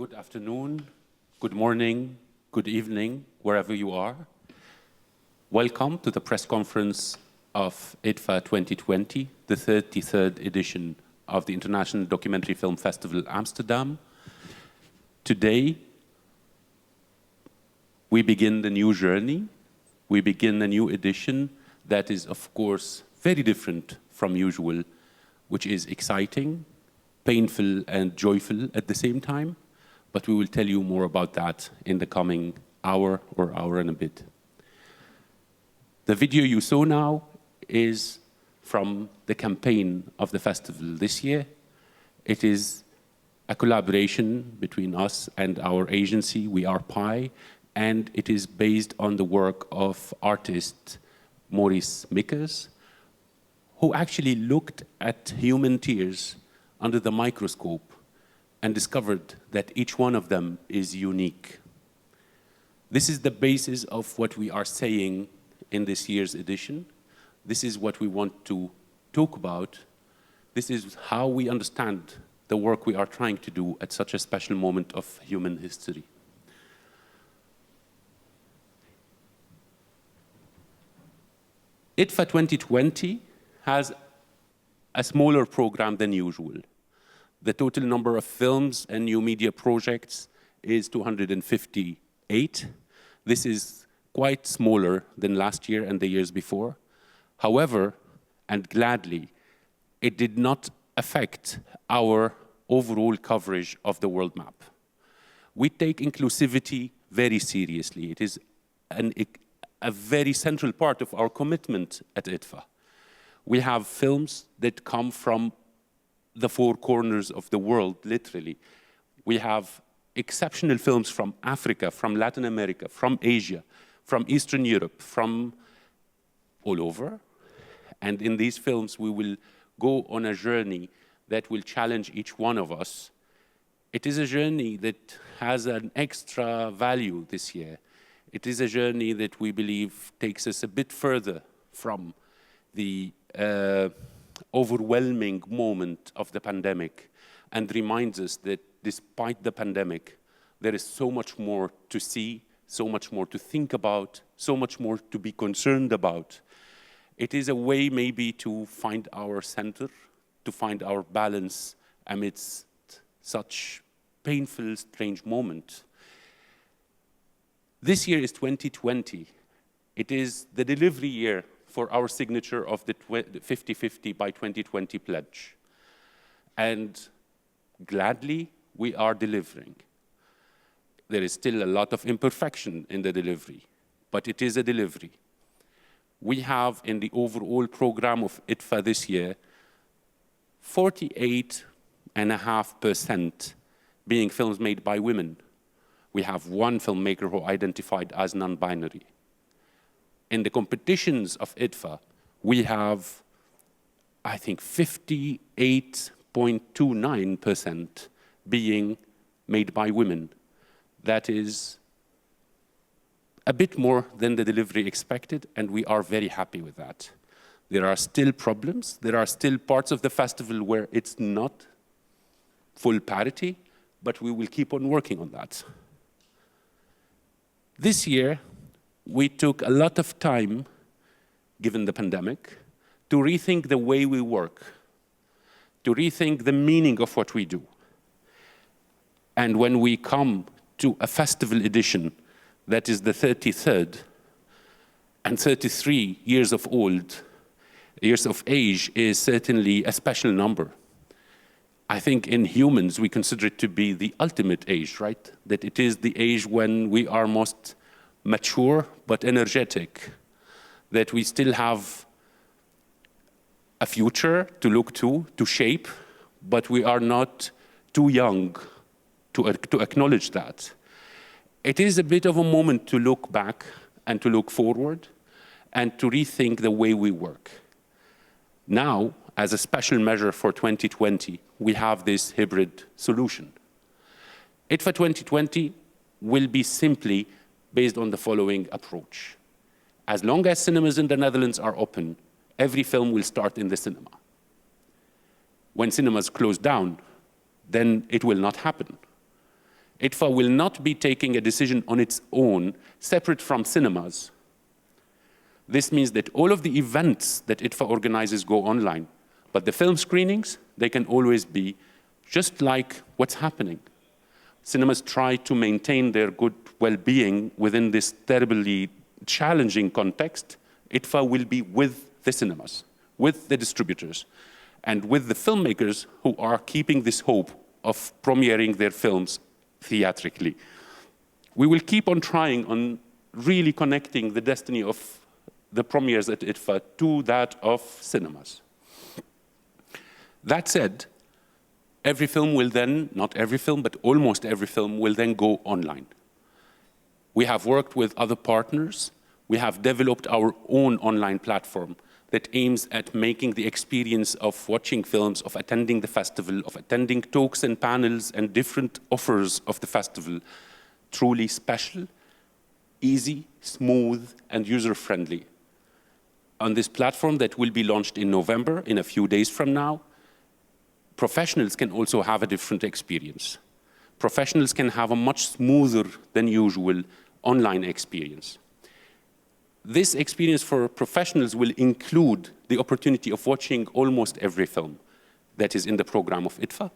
Good afternoon, good morning, good evening, wherever you are. Welcome to the press conference of IDFA 2020, the 33rd edition of the International Documentary Film Festival Amsterdam. Today, we begin the new journey. We begin a new edition that is, of course, very different from usual, which is exciting, painful, and joyful at the same time. But we will tell you more about that in the coming hour or hour and a bit. The video you saw now is from the campaign of the festival this year. It is a collaboration between us and our agency, We Are Pi, and it is based on the work of artist Maurice Mikkers, who actually looked at human tears under the microscope and discovered that each one of them is unique. This is the basis of what we are saying in this year's edition. This is what we want to talk about. This is how we understand the work we are trying to do at such a special moment of human history. IDFA 2020 has a smaller program than usual. The total number of films and new media projects is 258. This is quite smaller than last year and the years before. However, and gladly, it did not affect our overall coverage of the world map. We take inclusivity very seriously. It is a very central part of our commitment at IDFA. We have films that come from the four corners of the world, literally. We have exceptional films from Africa, from Latin America, from Asia, from Eastern Europe, from all over. And in these films, we will go on a journey that will challenge each one of us. It is a journey that has an extra value this year. It is a journey that we believe takes us a bit further from the overwhelming moment of the pandemic and reminds us that despite the pandemic, there is so much more to see, so much more to think about, so much more to be concerned about. It is a way maybe to find our center, to find our balance amidst such painful, strange moment. This year is 2020. It is the delivery year for our signature of the 50-50 by 2020 pledge. And gladly, we are delivering. There is still a lot of imperfection in the delivery, but it is a delivery. We have in the overall program of IDFA this year, 48.5% being films made by women. We have one filmmaker who identified as non-binary. In the competitions of IDFA, we have, I think, 58.29% being made by women. That is a bit more than the delivery expected, and we are very happy with that. There are still problems. There are still parts of the festival where it's not full parity, but we will keep on working on that. This year, we took a lot of time, given the pandemic, to rethink the way we work, to rethink the meaning of what we do. And when we come to a festival edition that is the 33rd and 33 years of age is certainly a special number. I think in humans, we consider it to be the ultimate age, right? That it is the age when we are most mature but energetic, that we still have a future to look to shape, but we are not too young to acknowledge that. It is a bit of a moment to look back and to look forward and to rethink the way we work. Now, as a special measure for 2020, we have this hybrid solution. IDFA 2020 will be simply based on the following approach. As long as cinemas in the Netherlands are open, every film will start in the cinema. When cinemas close down, then it will not happen. IDFA will not be taking a decision on its own, separate from cinemas. This means that all of the events that IDFA organizes go online, but the film screenings, they can always be just like what's happening. Cinemas try to maintain their good well-being within this terribly challenging context. IDFA will be with the cinemas, with the distributors, and with the filmmakers who are keeping this hope of premiering their films theatrically. We will keep on trying on really connecting the destiny of the premieres at IDFA to that of cinemas. That said, every film will then, not every film, but almost every film will then go online. We have worked with other partners. We have developed our own online platform that aims at making the experience of watching films, of attending the festival, of attending talks and panels and different offers of the festival truly special, easy, smooth, and user-friendly. On this platform that will be launched in November, in a few days from now, professionals can also have a different experience. Professionals can have a much smoother than usual online experience. This experience for professionals will include the opportunity of watching almost every film that is in the program of IDFA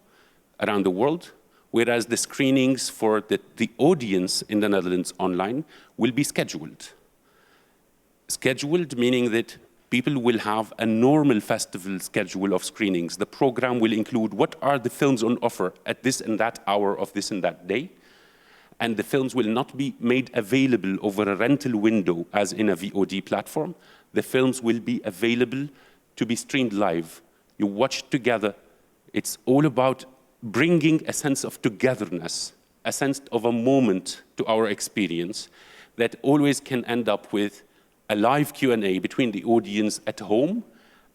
around the world, whereas the screenings for the audience in the Netherlands online will be scheduled. Scheduled meaning that people will have a normal festival schedule of screenings. The program will include what are the films on offer at this and that hour of this and that day. And the films will not be made available over a rental window as in a VOD platform. The films will be available to be streamed live. You watch together. It's all about bringing a sense of togetherness, a sense of a moment to our experience that always can end up with a live Q&A between the audience at home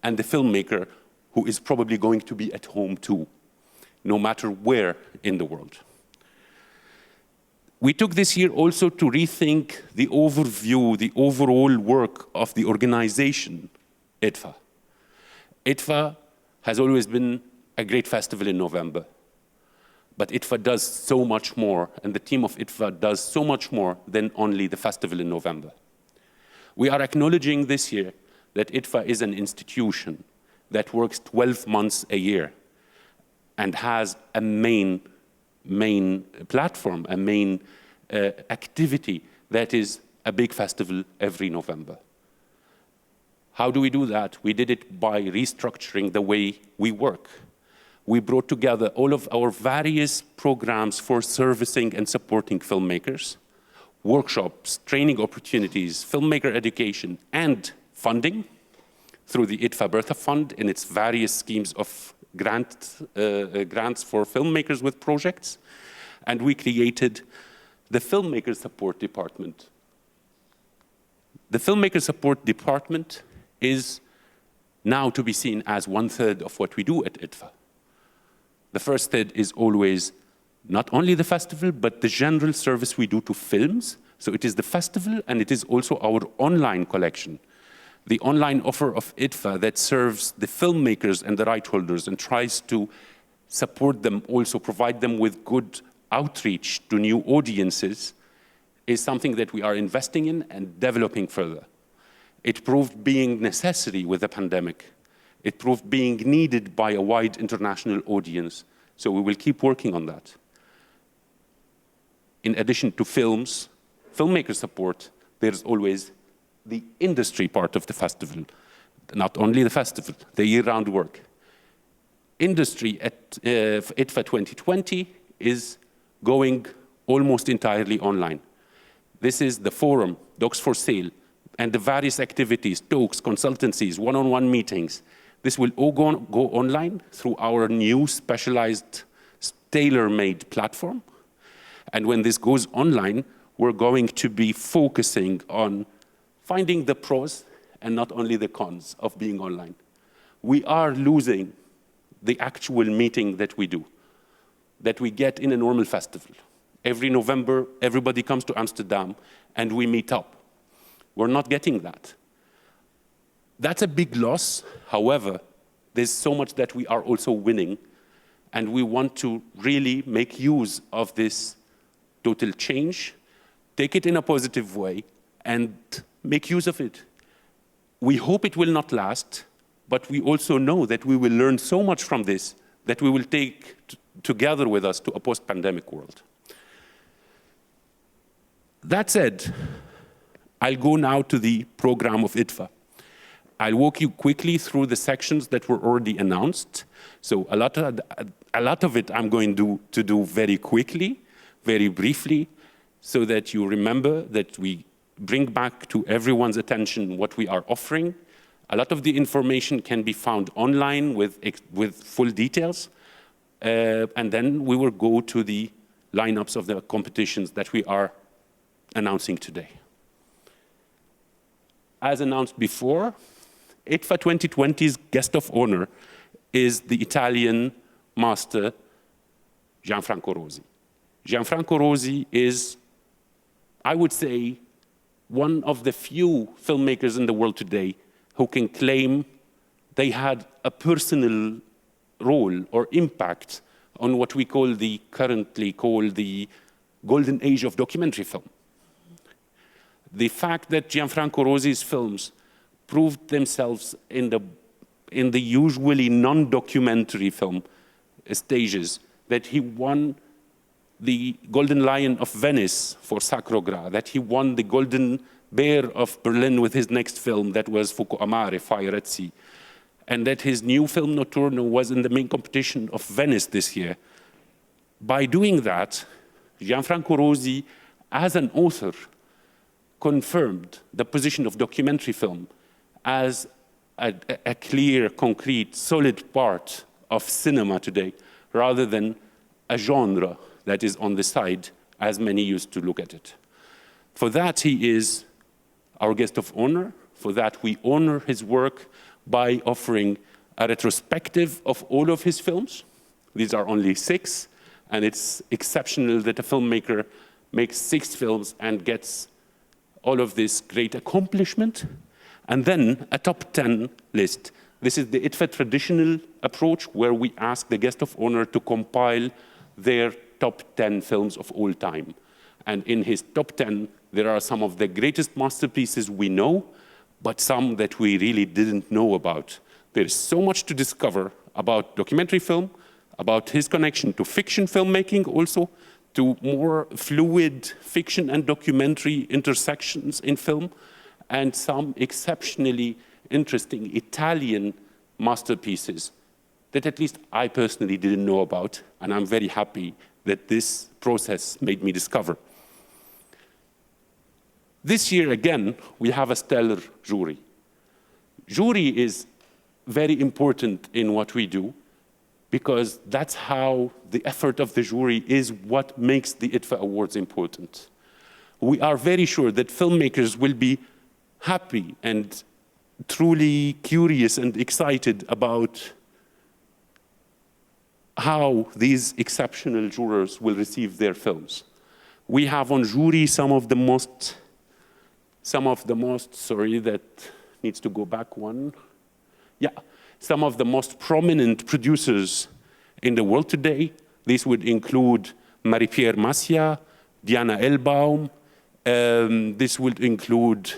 and the filmmaker who is probably going to be at home too, no matter where in the world. We took this year also to rethink the overview, the overall work of the organization, IDFA. IDFA has always been a great festival in November, but IDFA does so much more, and the team of IDFA does so much more than only the festival in November. We are acknowledging this year that IDFA is an institution that works 12 months a year and has a main platform, a main activity that is a big festival every November. How do we do that? We did it by restructuring the way we work. We brought together all of our various programs for servicing and supporting filmmakers, workshops, training opportunities, filmmaker education, and funding through the IDFA Bertha Fund in its various schemes of grants for filmmakers with projects. And we created the Filmmaker Support Department. The Filmmaker Support Department is now to be seen as 1/3 of what we do at IDFA. The first third is always not only the festival, but the general service we do to films. So it is the festival, and it is also our online collection. The online offer of IDFA that serves the filmmakers and the right holders and tries to support them, also provide them with good outreach to new audiences, is something that we are investing in and developing further. It proved being necessary with the pandemic. It proved being needed by a wide international audience. So we will keep working on that. In addition to films, filmmaker support, there's always the industry part of the festival. Not only the festival, the year-round work. Industry at IDFA 2020 is going almost entirely online. This is the forum, Docs for Sale, and the various activities, talks, consultancies, one-on-one meetings. This will all go online through our new specialized, tailor-made platform. And when this goes online, we're going to be focusing on finding the pros and not only the cons of being online. We are losing the actual meeting that we do, that we get in a normal festival. Every November, everybody comes to Amsterdam and we meet up. We're not getting that. That's a big loss. However, there's so much that we are also winning, and we want to really make use of this total change, take it in a positive way, and make use of it. We hope it will not last, but we also know that we will learn so much from this that we will take together with us to a post-pandemic world. That said, I'll go now to the program of IDFA. I'll walk you quickly through the sections that were already announced. So a lot of it I'm going to do very quickly, very briefly, so that you remember that we bring back to everyone's attention what we are offering. A lot of the information can be found online with full details. And then we will go to the lineups of the competitions that we are announcing today. As announced before, IDFA 2020's guest of honor is the Italian master Gianfranco Rosi. Gianfranco Rosi is, I would say, one of the few filmmakers in the world today who can claim they had a personal role or impact on what we currently call the golden age of documentary film. The fact that Gianfranco Rosi's films proved themselves in the usually non-documentary film stages, that he won the Golden Lion of Venice for Sacro Gra, that he won the Golden Bear of Berlin with his next film, that was Fuoco Amare, Fire at Sea, and that his new film Notturno was in the main competition of Venice this year. By doing that, Gianfranco Rosi, as an author, confirmed the position of documentary film as a clear, concrete, solid part of cinema today, rather than a genre that is on the side, as many used to look at it. For that, he is our guest of honor. For that, we honor his work by offering a retrospective of all of his films. These are only 6, and it's exceptional that a filmmaker makes 6 films and gets all of this great accomplishment. And then a top 10 list. This is the IDFA traditional approach, where we ask the guest of honor to compile their top 10 films of all time. And in his top 10, there are some of the greatest masterpieces we know, but some that we really didn't know about. There is so much to discover about documentary film, about his connection to fiction filmmaking also, to more fluid fiction and documentary intersections in film, and some exceptionally interesting Italian masterpieces that at least I personally didn't know about, and I'm very happy that this process made me discover. This year, again, we have a stellar jury. Jury is very important in what we do, because that's how the effort of the jury is what makes the IDFA Awards important. We are very sure that filmmakers will be happy and truly curious and excited about how these exceptional jurors will receive their films. We have on jury some of the most, sorry, that needs to go back one. Yeah, some of the most prominent producers in the world today. This would include Marie-Pierre Massia, Diana Elbaum. This would include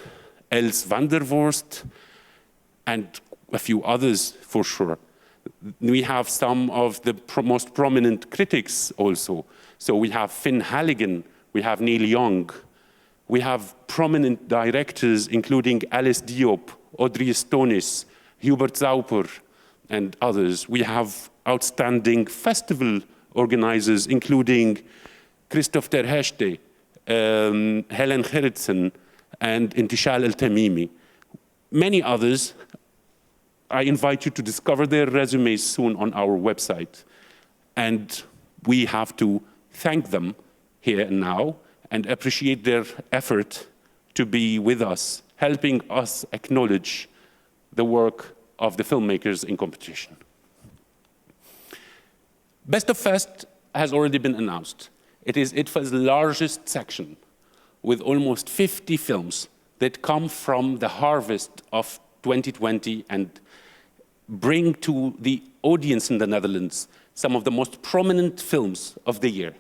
Els van der Vorst, and a few others for sure. We have some of the most prominent critics also. So we have Finn Halligan, we have Neil Young, we have prominent directors including Alice Diop, Audrey Astonis, Hubert Zauper, and others. We have outstanding festival organizers including Christoph ter Heste, Helen Gerritsen, and Intishal El-Tamimi. Many others. I invite you to discover their resumes soon on our website. And we have to thank them here and now and appreciate their effort to be with us, helping us acknowledge the work of the filmmakers in competition. Best of Fest has already been announced. It is IDFA's largest section, with almost 50 films that come from the harvest of 2020 and bring to the audience in the Netherlands some of the most prominent films of the year.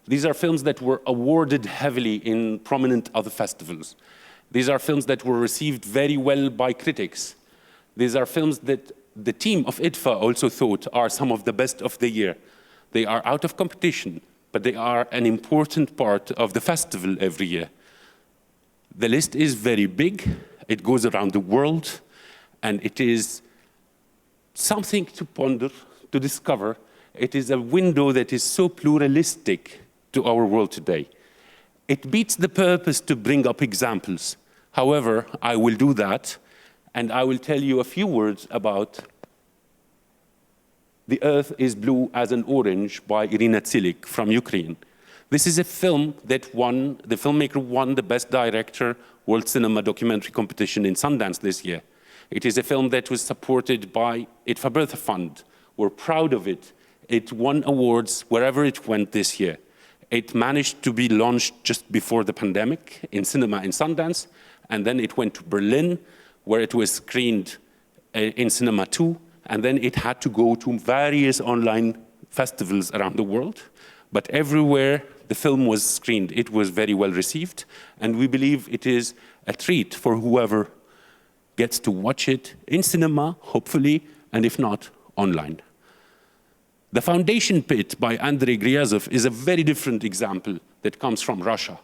These are films that were awarded heavily in prominent other festivals. These are films that were received very well by critics. These are films that the team of IDFA also thought are some of the best of the year. They are out of competition, but they are an important part of the festival every year. The list is very big. It goes around the world, and it is something to ponder, to discover. It is a window that is so pluralistic to our world today. It beats the purpose to bring up examples. However, I will do that, and I will tell you a few words about The Earth is Blue as an Orange by Irina Tsilik from Ukraine. This is a film that the filmmaker won the Best Director World Cinema Documentary Competition in Sundance this year. It is a film that was supported by IDFA Bertha Fund. We're proud of it. It won awards wherever it went this year. It managed to be launched just before the pandemic in cinema in Sundance, and then it went to Berlin, where it was screened in cinema too, and then it had to go to various online festivals around the world. But everywhere the film was screened, it was very well received, and we believe it is a treat for whoever gets to watch it in cinema, hopefully, and if not, online. The Foundation Pit by Andrei Gryazov is a very different example that comes from Russia.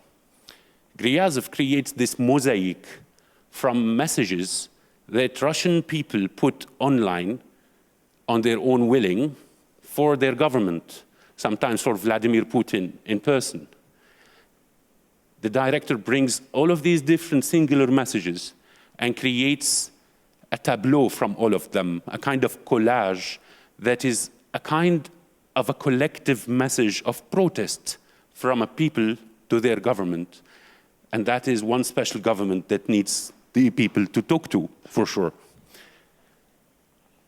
Gryazov creates this mosaic from messages that Russian people put online on their own willing for their government, sometimes for Vladimir Putin in person. The director brings all of these different singular messages and creates a tableau from all of them, a kind of collage that is a kind of a collective message of protest from a people to their government. And that is one special government that needs the people to talk to, for sure.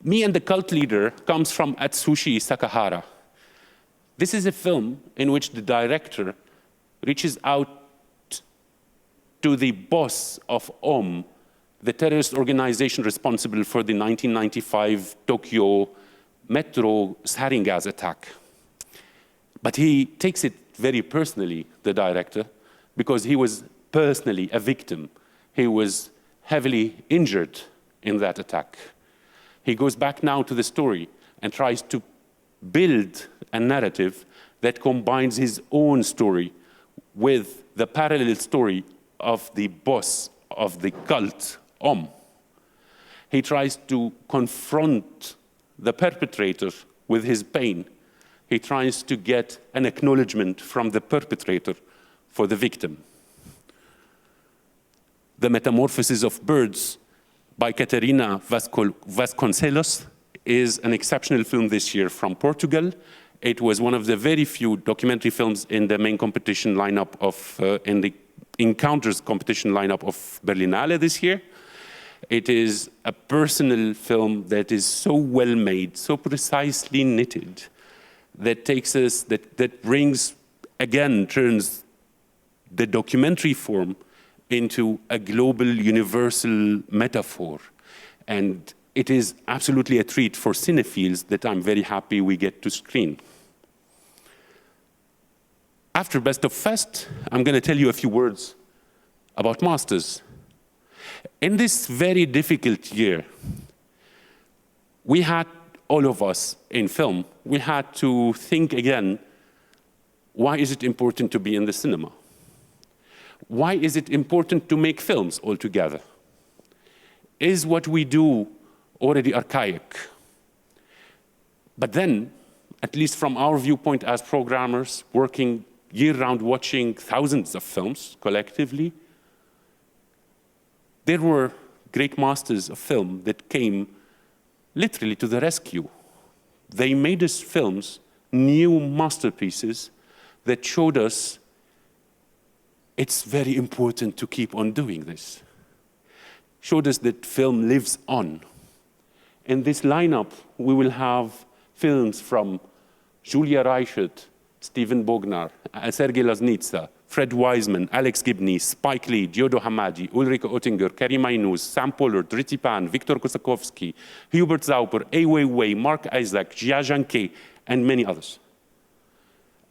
Me and the Cult Leader comes from Atsushi Sakahara. This is a film in which the director reaches out to the boss of OM, the terrorist organization responsible for the 1995 Tokyo metro sarin gas attack. But he takes it very personally, the director, because he was personally a victim. He was heavily injured in that attack. He goes back now to the story and tries to build a narrative that combines his own story with the parallel story of the boss of the cult, Om. He tries to confront the perpetrator with his pain. He tries to get an acknowledgement from the perpetrator for the victim. The Metamorphosis of Birds by Catarina Vasconcelos is an exceptional film this year from Portugal. It was one of the very few documentary films in the main competition lineup in the Encounters competition lineup of Berlinale this year. It is a personal film that is so well made, so precisely knitted, that takes us, that brings, again, turns the documentary form into a global, universal metaphor. And it is absolutely a treat for cinephiles that I'm very happy we get to screen. After Best of Fest, I'm going to tell you a few words about Masters. In this very difficult year, we had, all of us in film, we had to think again, why is it important to be in the cinema? Why is it important to make films altogether? Is what we do already archaic? But then, at least from our viewpoint as programmers, working year-round watching thousands of films collectively, there were great masters of film that came literally to the rescue. They made us films, new masterpieces that showed us it's very important to keep on doing this. Showed us that film lives on. In this lineup, we will have films from Julia Reichert, Steven Bognar, Sergei Loznitsa, Fred Wiseman, Alex Gibney, Spike Lee, Diodo Hamadi, Ulrike Oettinger, Karim Aynous, Sam Pollard, Ritchie Pan, Viktor Kosakowski, Hubert Zauper, Ai Weiwei, Mark Isaac, Jia Zhangke, and many others.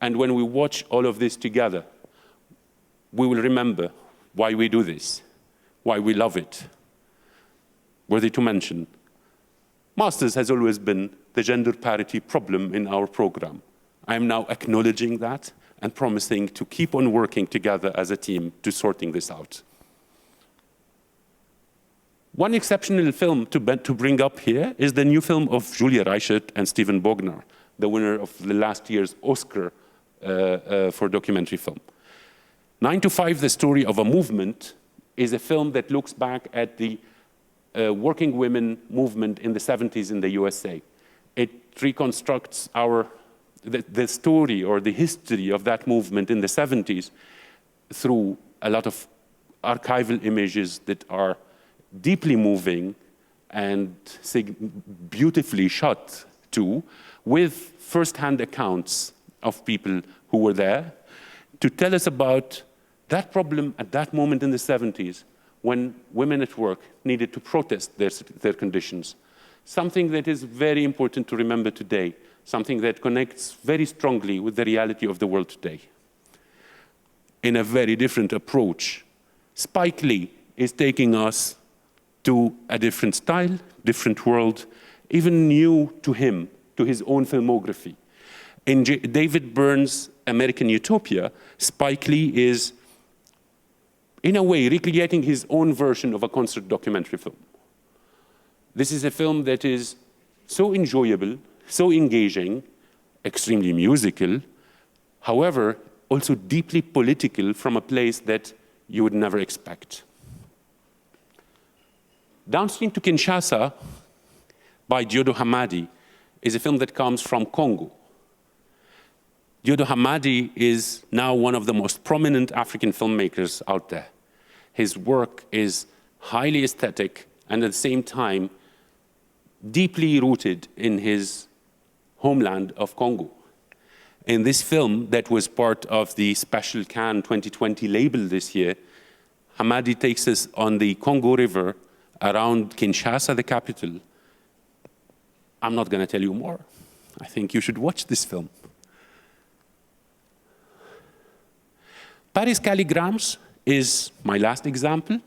And when we watch all of this together, we will remember why we do this, why we love it. Worthy to mention, Masters has always been the gender parity problem in our program. I am now acknowledging that and promising to keep on working together as a team to sorting this out. One exceptional film to bring up here is the new film of Julia Reichert and Steven Bognar, the winner of the last year's Oscar for documentary film. 9 to 5, The Story of a Movement, is a film that looks back at the working women movement in the 70s in the USA. It reconstructs the story or the history of that movement in the 70s through a lot of archival images that are deeply moving and beautifully shot too, with first-hand accounts of people who were there to tell us about that problem at that moment in the 70s when women at work needed to protest their conditions. Something that is very important to remember today, something that connects very strongly with the reality of the world today. In a very different approach, Spike Lee is taking us to a different style, different world, even new to him, to his own filmography. In David Byrne's American Utopia, Spike Lee is, in a way, recreating his own version of a concert documentary film. This is a film that is so enjoyable, so engaging, extremely musical, however, also deeply political from a place that you would never expect. Downstream to Kinshasa by Diodo Hamadi is a film that comes from Congo. Diodo Hamadi is now one of the most prominent African filmmakers out there. His work is highly aesthetic and at the same time deeply rooted in his homeland of Congo. In this film that was part of the Special Cannes 2020 label this year, Hamadi takes us on the Congo River around Kinshasa, the capital. I'm not going to tell you more. I think you should watch this film. Paris Calligrams is my last example.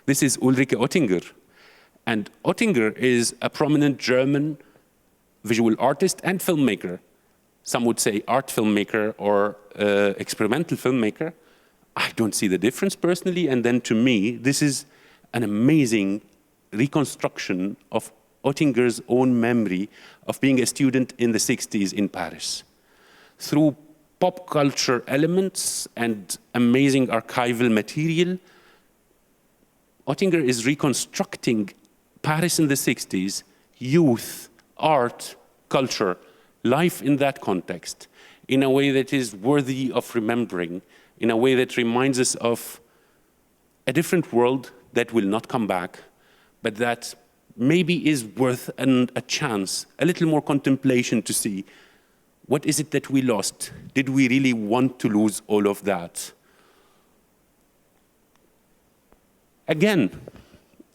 This is Ulrike Oettinger. And Oettinger is a prominent German visual artist and filmmaker. Some would say art filmmaker or experimental filmmaker. I don't see the difference personally. And then to me, this is an amazing reconstruction of Oettinger's own memory of being a student in the 60s in Paris. Through pop culture elements and amazing archival material, Oettinger is reconstructing Paris in the 60s, youth, art, culture, life in that context, in a way that is worthy of remembering, in a way that reminds us of a different world that will not come back, but that maybe is worth a chance, a little more contemplation to see what is it that we lost? Did we really want to lose all of that? Again,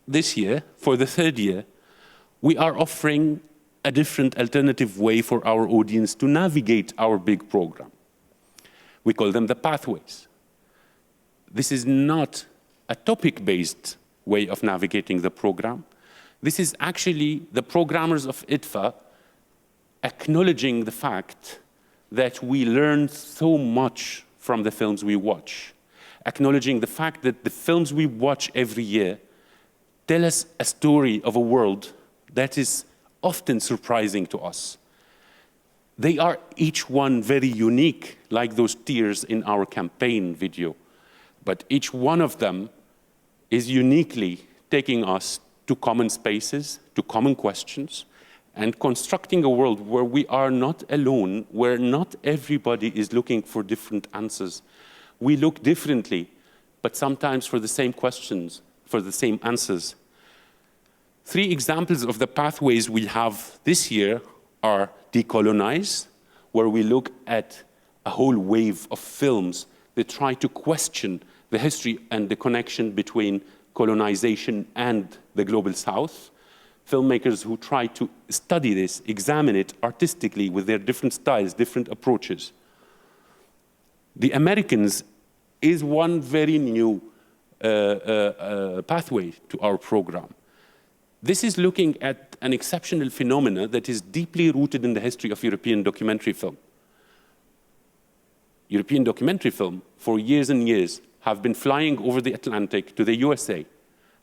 this year, for the third year, we are offering a different alternative way for our audience to navigate our big program. We call them the pathways. This is not a topic-based way of navigating the program. This is actually the programmers of IDFA acknowledging the fact that we learn so much from the films we watch, acknowledging the fact that the films we watch every year tell us a story of a world that is often surprising to us. They are each one very unique, like those tears in our campaign video, but each one of them is uniquely taking us to common spaces, to common questions, and constructing a world where we are not alone, where not everybody is looking for different answers. We look differently, but sometimes for the same questions, for the same answers. 3 examples of the pathways we have this year are Decolonize, where we look at a whole wave of films that try to question the history and the connection between colonization and the global South. Filmmakers who try to study this, examine it artistically with their different styles, different approaches. The Americans is one very new pathway to our program. This is looking at an exceptional phenomena that is deeply rooted in the history of European documentary film. European documentary film, for years and years, have been flying over the Atlantic to the USA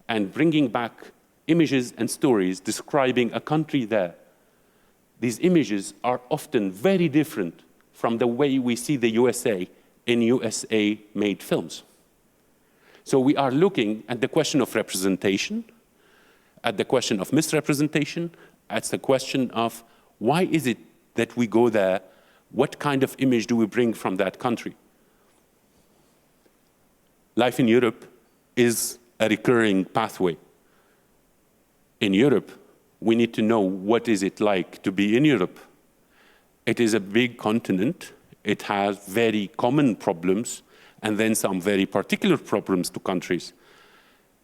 and bringing back images and stories describing a country there. These images are often very different from the way we see the USA in USA-made films. So we are looking at the question of representation, at the question of misrepresentation, at the question of why is it that we go there, what kind of image do we bring from that country? Life in Europe is a recurring pathway. In Europe, we need to know what is it like to be in Europe. It is a big continent. It has very common problems and then some very particular problems to countries.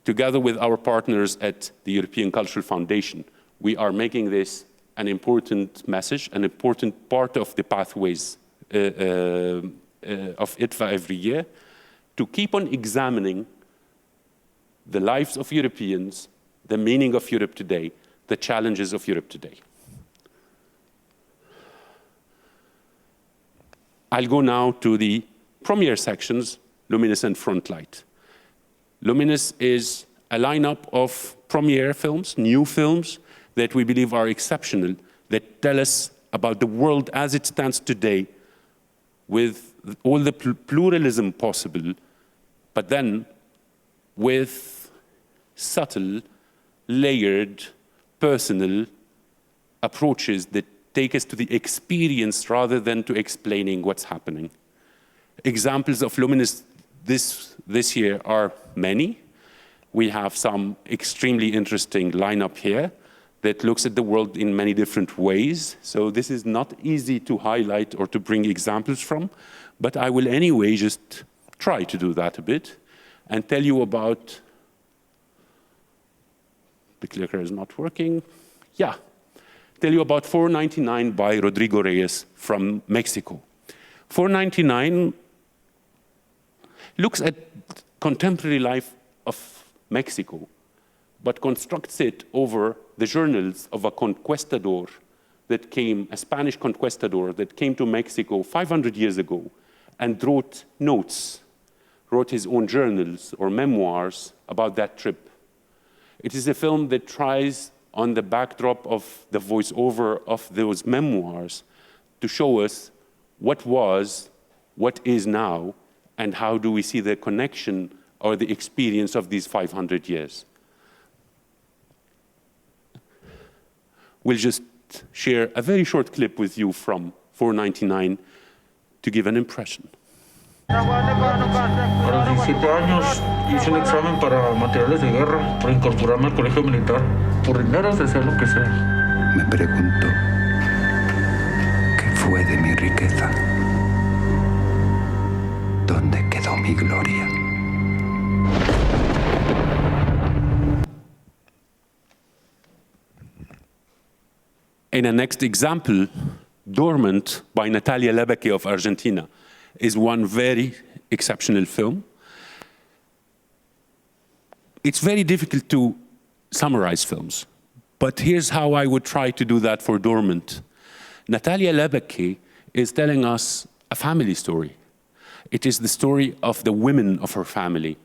Together with our partners at the European Cultural Foundation, we are making this an important message, an important part of the pathways of IDFA every year, to keep on examining the lives of Europeans, the meaning of Europe today, the challenges of Europe today. I'll go now to the premiere sections, Luminous and Frontlight. Luminous is a lineup of premiere films, new films, that we believe are exceptional, that tell us about the world as it stands today, with all the pluralism possible, but then with subtle, layered, personal approaches that take us to the experience rather than to explaining what's happening. Examples of Luminous this year are many. We have some extremely interesting lineup here that looks at the world in many different ways. So this is not easy to highlight or to bring examples from, but I will anyway just try to do that a bit and tell you about, the clicker is not working. Yeah, tell you about 499 by Rodrigo Reyes from Mexico. 499 looks at contemporary life of Mexico, but constructs it over the journals of a conquistador that came, a Spanish conquistador that came to Mexico 500 years ago and wrote notes, wrote his own journals or memoirs about that trip. It is a film that tries, on the backdrop of the voiceover of those memoirs, to show us what was, what is now, and how do we see the connection or the experience of these 500 years. We'll just share a very short clip with you from 499 to give an impression. A los 17 años hice un examen para materiales de guerra, para incorporarme al colegio militar. Por dinero se hacer lo que sea. Me pregunto, ¿qué fue de mi riqueza? ¿Dónde quedó mi gloria? In a next example, Dormant by Natalia Lebeke of Argentina is one very exceptional film. It's very difficult to summarize films, but here's how I would try to do that for Dormant. Natalia Lebeke is telling us a family story. It is the story of the women of her family.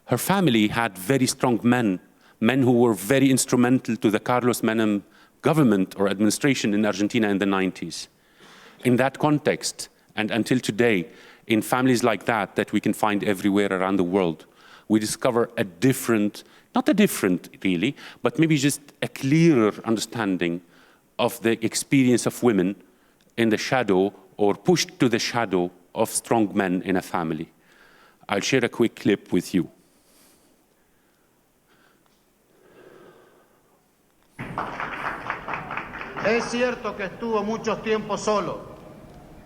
Her family had very strong men who were very instrumental to the Carlos Menem government or administration in Argentina in the 90s. In that context, and until today, in families like that we can find everywhere around the world, we discover a different, not a different really, but maybe just a clearer understanding of the experience of women in the shadow or pushed to the shadow of strong men in a family. I'll share a quick clip with you. Es cierto que estuvo muchos tiempos solo,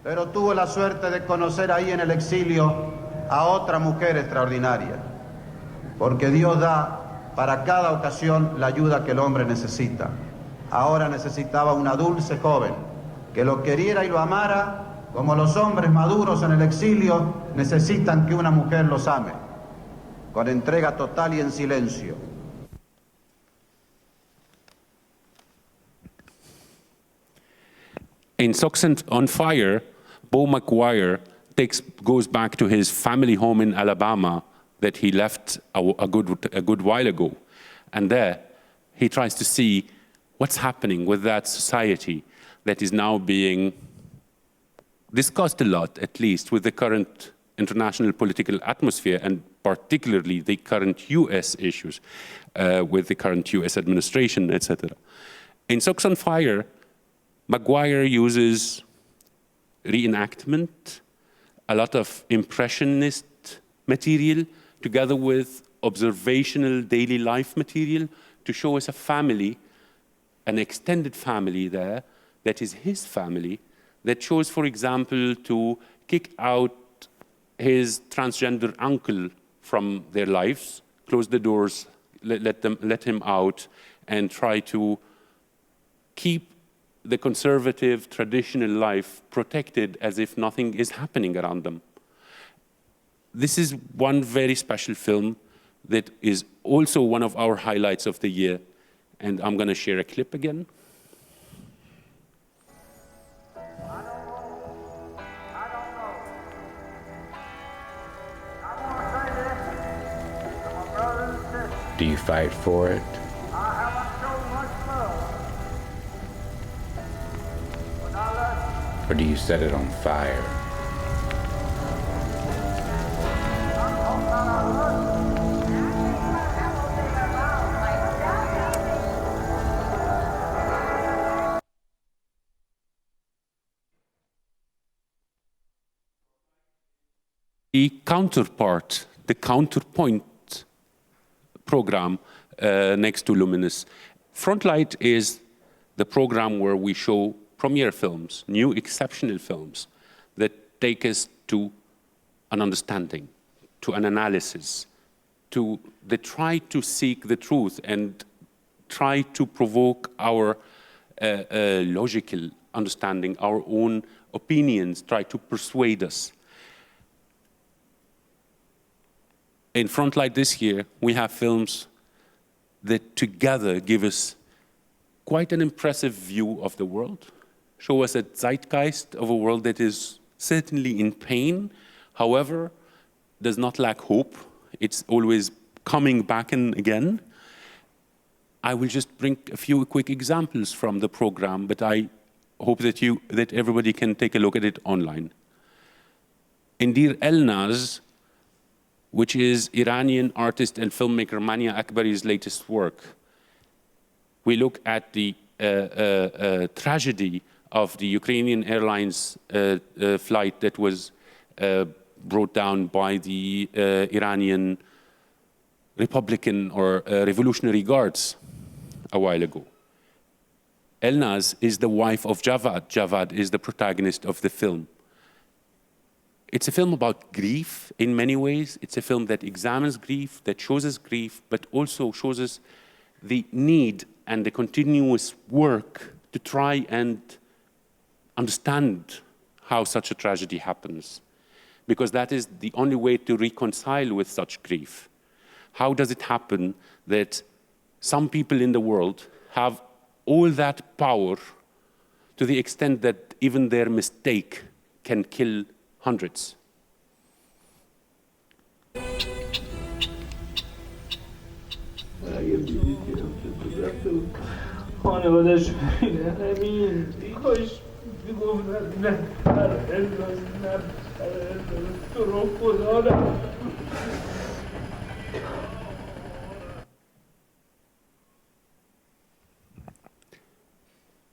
pero tuvo la suerte de conocer ahí en el exilio a otra mujer extraordinaria, porque Dios da para cada ocasión la ayuda que el hombre necesita. Ahora necesitaba una dulce joven que lo queriera y lo amara como los hombres maduros en el exilio necesitan que una mujer los ame, con entrega total y en silencio. In Socks on Fire, Bo McGuire goes back to his family home in Alabama that he left a good while ago. And there, he tries to see what's happening with that society that is now being discussed a lot, at least, with the current international political atmosphere, and particularly the current US issues with the current US administration, etc. In Socks on Fire, McGuire uses reenactment, a lot of impressionist material, together with observational daily life material to show us a family, an extended family there, that is his family, that chose, for example, to kick out his transgender uncle from their lives, close the doors, let him out, and try to keep the conservative, traditional life protected as if nothing is happening around them. This is one very special film that is also one of our highlights of the year. And I'm going to share a clip again. Do you fight for it? Or do you set it on fire? The counterpart, the counterpoint program next to Luminous. Frontlight is the program where we show premiere films, new exceptional films that take us to an understanding, to an analysis, they try to seek the truth and try to provoke our logical understanding, our own opinions, try to persuade us. In Frontlight this year, we have films that together give us quite an impressive view of the world, show us a zeitgeist of a world that is certainly in pain, however, does not lack hope. It's always coming back and again. I will just bring a few quick examples from the program, but I hope that everybody can take a look at it online. In Dear Elnaz, which is Iranian artist and filmmaker Mania Akbari's latest work, we look at the tragedy of the Ukrainian Airlines flight that was brought down by the Iranian Republican or Revolutionary Guards a while ago. Elnaz is the wife of Javad. Javad is the protagonist of the film. It's a film about grief in many ways. It's a film that examines grief, that shows us grief, but also shows us the need and the continuous work to try and understand how such a tragedy happens, because that is the only way to reconcile with such grief. How does it happen that some people in the world have all that power to the extent that even their mistake can kill hundreds?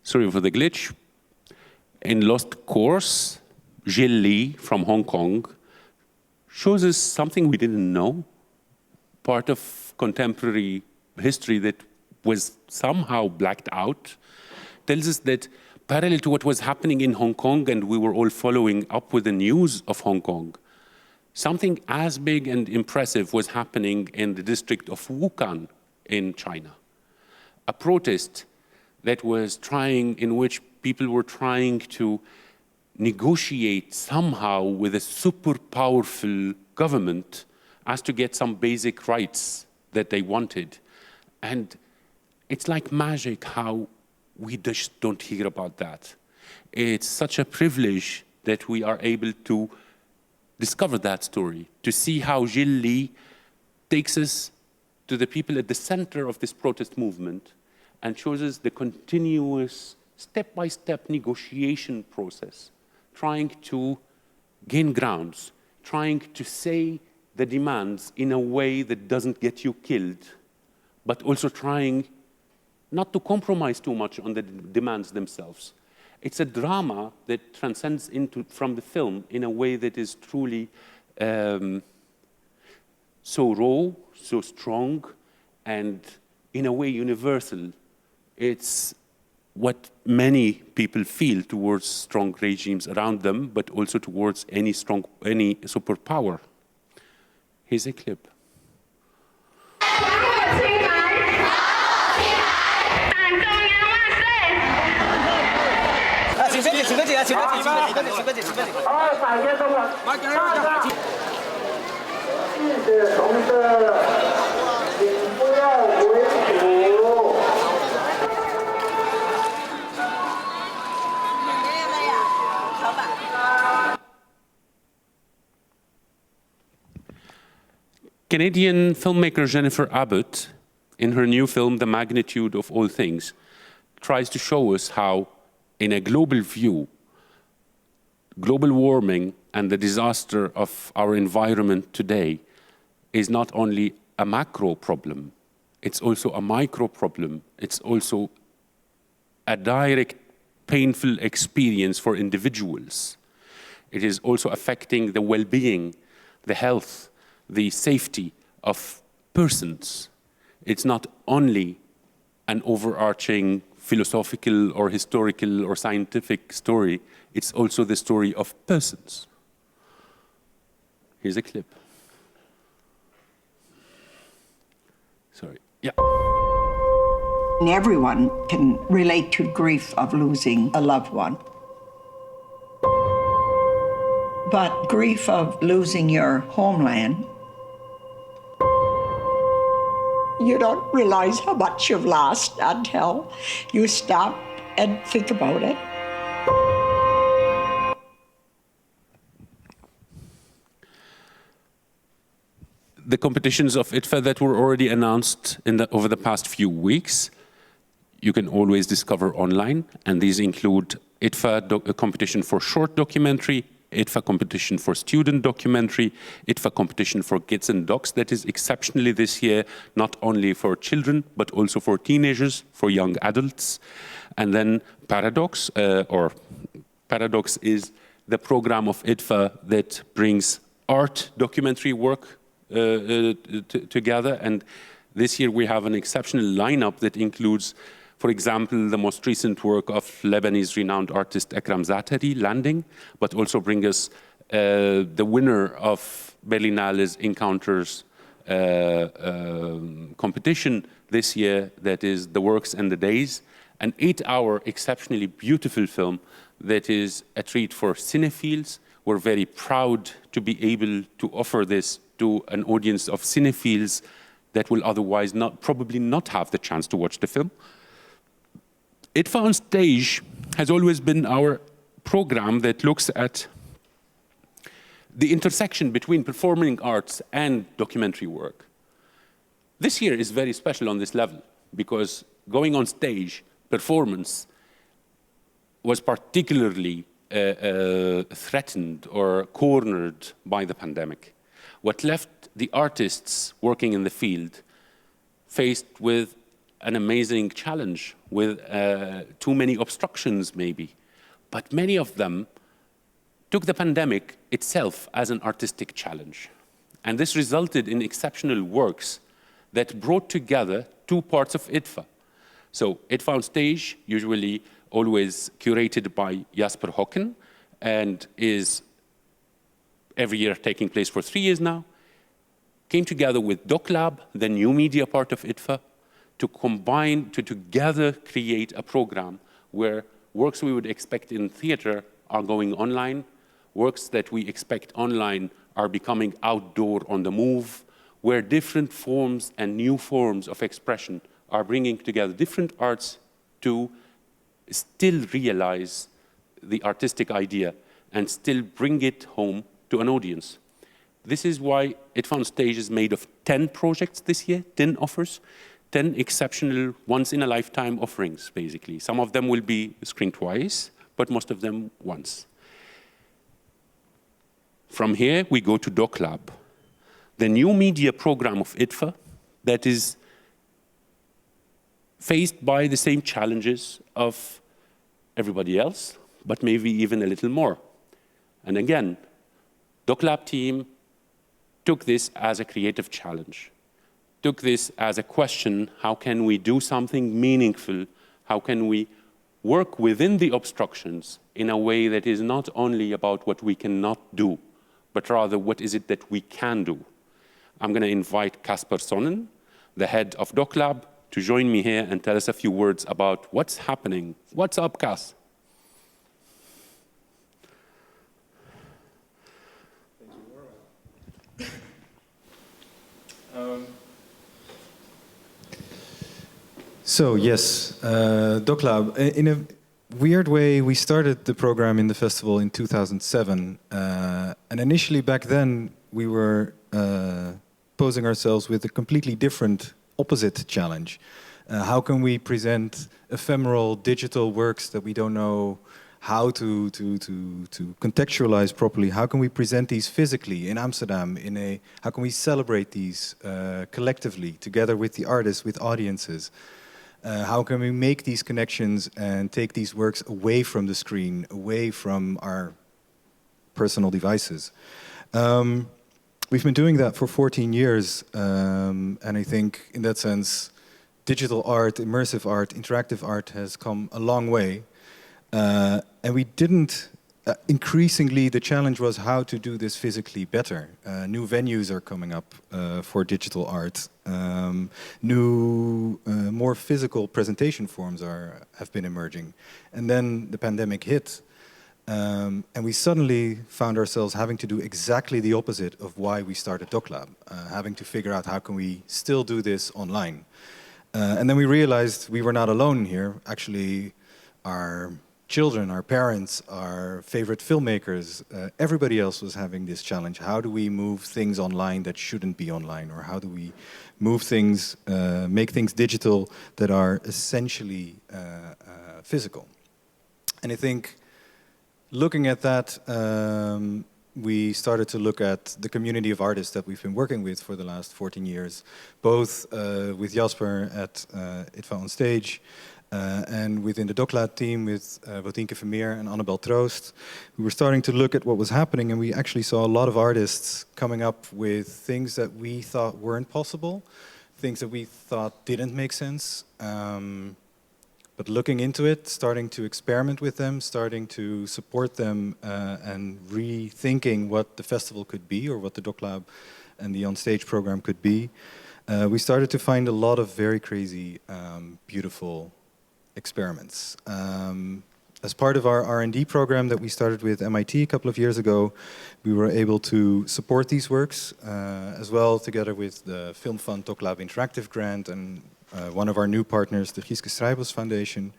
Sorry for the glitch. In Lost Course, Jill Lee from Hong Kong shows us something we didn't know, part of contemporary history that was somehow blacked out, tells us that parallel to what was happening in Hong Kong, and we were all following up with the news of Hong Kong, something as big and impressive was happening in the district of Wuhan in China. A protest that was in which people were trying to negotiate somehow with a super powerful government as to get some basic rights that they wanted. And it's like magic how we just don't hear about that. It's such a privilege that we are able to discover that story, to see how Gilles Lee takes us to the people at the center of this protest movement and shows us the continuous step-by-step negotiation process, trying to gain grounds, trying to say the demands in a way that doesn't get you killed, but also trying not to compromise too much on the demands themselves. It's a drama that transcends from the film in a way that is truly so raw, so strong, and in a way universal. It's what many people feel towards strong regimes around them, but also towards any superpower. Here's a clip. Canadian filmmaker Jennifer Abbott, in her new film, The Magnitude of All Things, tries to show us how, in a global view, global warming and the disaster of our environment today is not only a macro problem, it's also a micro problem. It's also a direct, painful experience for individuals. It is also affecting the well-being, the health, the safety of persons. It's not only an overarching philosophical or historical or scientific story, it's also the story of persons. Here's a clip. Sorry, yeah. Everyone can relate to grief of losing a loved one. But grief of losing your homeland, you don't realize how much you've lost until you stop and think about it. The competitions of IDFA that were already announced over the past few weeks, you can always discover online, and these include IDFA a competition for short documentary, IDFA competition for student documentary, IDFA competition for kids and docs that is exceptionally this year, not only for children, but also for teenagers, for young adults. And then Paradox, Paradox is the program of IDFA that brings art documentary work together. And this year we have an exceptional lineup that includes, for example, the most recent work of Lebanese renowned artist Akram Zaatari, Landing, but also bring us the winner of Berlinale's Encounters competition this year, that is The Works and the Days, an 8-hour exceptionally beautiful film that is a treat for cinephiles. We're very proud to be able to offer this to an audience of cinephiles that will otherwise probably not have the chance to watch the film. IDFA on Stage has always been our program that looks at the intersection between performing arts and documentary work. This year is very special on this level because going on stage, performance, was particularly threatened or cornered by the pandemic. What left the artists working in the field faced with an amazing challenge, with too many obstructions maybe. But many of them took the pandemic itself as an artistic challenge. And this resulted in exceptional works that brought together two parts of IDFA. So IDFA on Stage, usually always curated by Jasper Hocken, and is every year taking place for 3 years now, came together with DocLab, the new media part of IDFA, to combine, to together create a program where works we would expect in theater are going online. Works that we expect online are becoming outdoor on the move, where different forms and new forms of expression are bringing together different arts to still realize the artistic idea and still bring it home to an audience. This is why IDFA on Stage is made of 10 projects this year, 10 offers, 10 exceptional once-in-a-lifetime offerings, basically. Some of them will be screened twice, but most of them once. From here, we go to DocLab, the new media program of IDFA that is faced by the same challenges of everybody else, but maybe even a little more. And again, DocLab team took this as a creative challenge, took this as a question, how can we do something meaningful? How can we work within the obstructions in a way that is not only about what we cannot do, but rather what is it that we can do? I'm going to invite Casper Sonnen, the head of DocLab, to join me here and tell us a few words about what's happening. What's up, Cas? Thank you, So yes, DocLab. In a weird way, we started the program in the festival in 2007. And initially back then, we were posing ourselves with a completely different opposite challenge. How can we present ephemeral digital works that we don't know how to contextualize properly? How can we present these physically in Amsterdam? How can we celebrate these collectively, together with the artists, with audiences? How can we make these connections and take these works away from the screen, away from our personal devices? We've been doing that for 14 years, and I think in that sense, digital art, immersive art, interactive art has come a long way. And we didn't, increasingly the challenge was how to do this physically better. New venues are coming up for digital art. New, more physical presentation forms have been emerging. And then the pandemic hit. And we suddenly found ourselves having to do exactly the opposite of why we started DocLab, having to figure out how can we still do this online. And then we realized we were not alone here. Actually, our children, our parents, our favorite filmmakers, everybody else was having this challenge. How do we move things online that shouldn't be online? Or how do we move things, make things digital that are essentially physical? And I think looking at that, we started to look at the community of artists that we've been working with for the last 14 years, both with Jasper at IDFA on Stage, and within the DocLab team with Botinke Vermeer and Annabel Troost. We were starting to look at what was happening, and we actually saw a lot of artists coming up with things that we thought weren't possible, things that we thought didn't make sense. But looking into it, starting to experiment with them, starting to support them, and rethinking what the festival could be, or what the DocLab and the On Stage program could be, we started to find a lot of very crazy, beautiful experiments. As part of our R&D program that we started with MIT a couple of years ago, we were able to support these works, as well together with the Film Fund DocLab Interactive Grant and one of our new partners, the Giske Strijbos Foundation.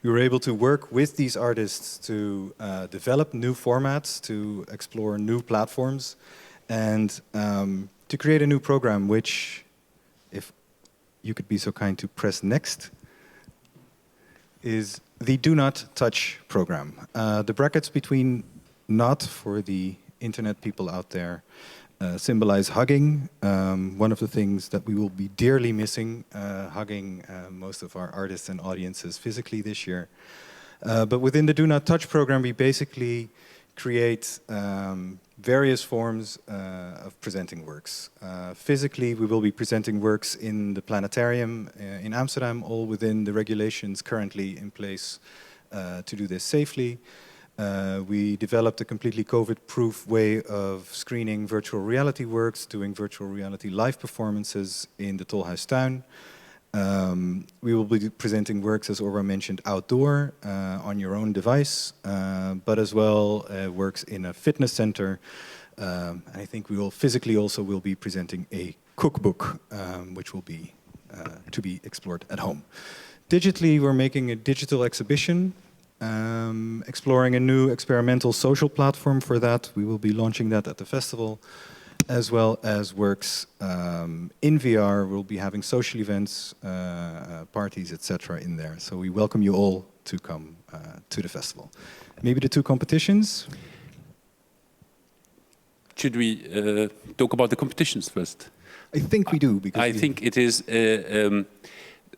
We were able to work with these artists to develop new formats, to explore new platforms, and to create a new program, which, if you could be so kind to press next, is the Do Not Touch program. The brackets between not, for the internet people out there, symbolize hugging, one of the things that we will be dearly missing, hugging most of our artists and audiences physically this year. But within the Do Not Touch program, we basically create various forms of presenting works. Physically, we will be presenting works in the planetarium in Amsterdam, all within the regulations currently in place to do this safely. We developed a completely COVID-proof way of screening virtual reality works, doing virtual reality live performances in the Tolhuistuin. We will be presenting works, as Orwa mentioned, outdoor, on your own device, but as well works in a fitness center. I think we will physically also will be presenting a cookbook, which will be to be explored at home. Digitally, we're making a digital exhibition, exploring a new experimental social platform for that. We will be launching that at the festival, as well as works in VR. We'll be having social events, parties, etc. in there. So we welcome you all to come to the festival. Maybe the two competitions? Should we talk about the competitions first? I think we do. Because I think it is.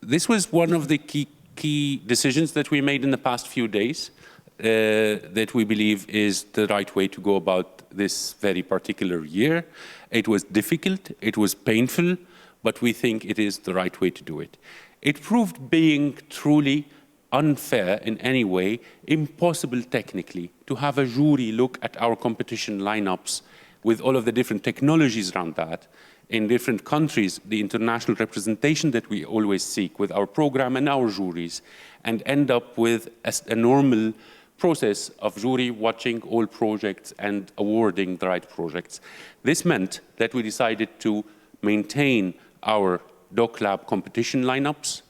This was one of the key decisions that we made in the past few days that we believe is the right way to go about this very particular year. It was difficult, it was painful, but we think it is the right way to do it. It proved being truly unfair in any way, impossible technically, to have a jury look at our competition lineups with all of the different technologies around that, in different countries, the international representation that we always seek with our program and our juries, and end up with a normal process of jury watching all projects and awarding the right projects. This meant that we decided to maintain our Doc Lab competition lineups,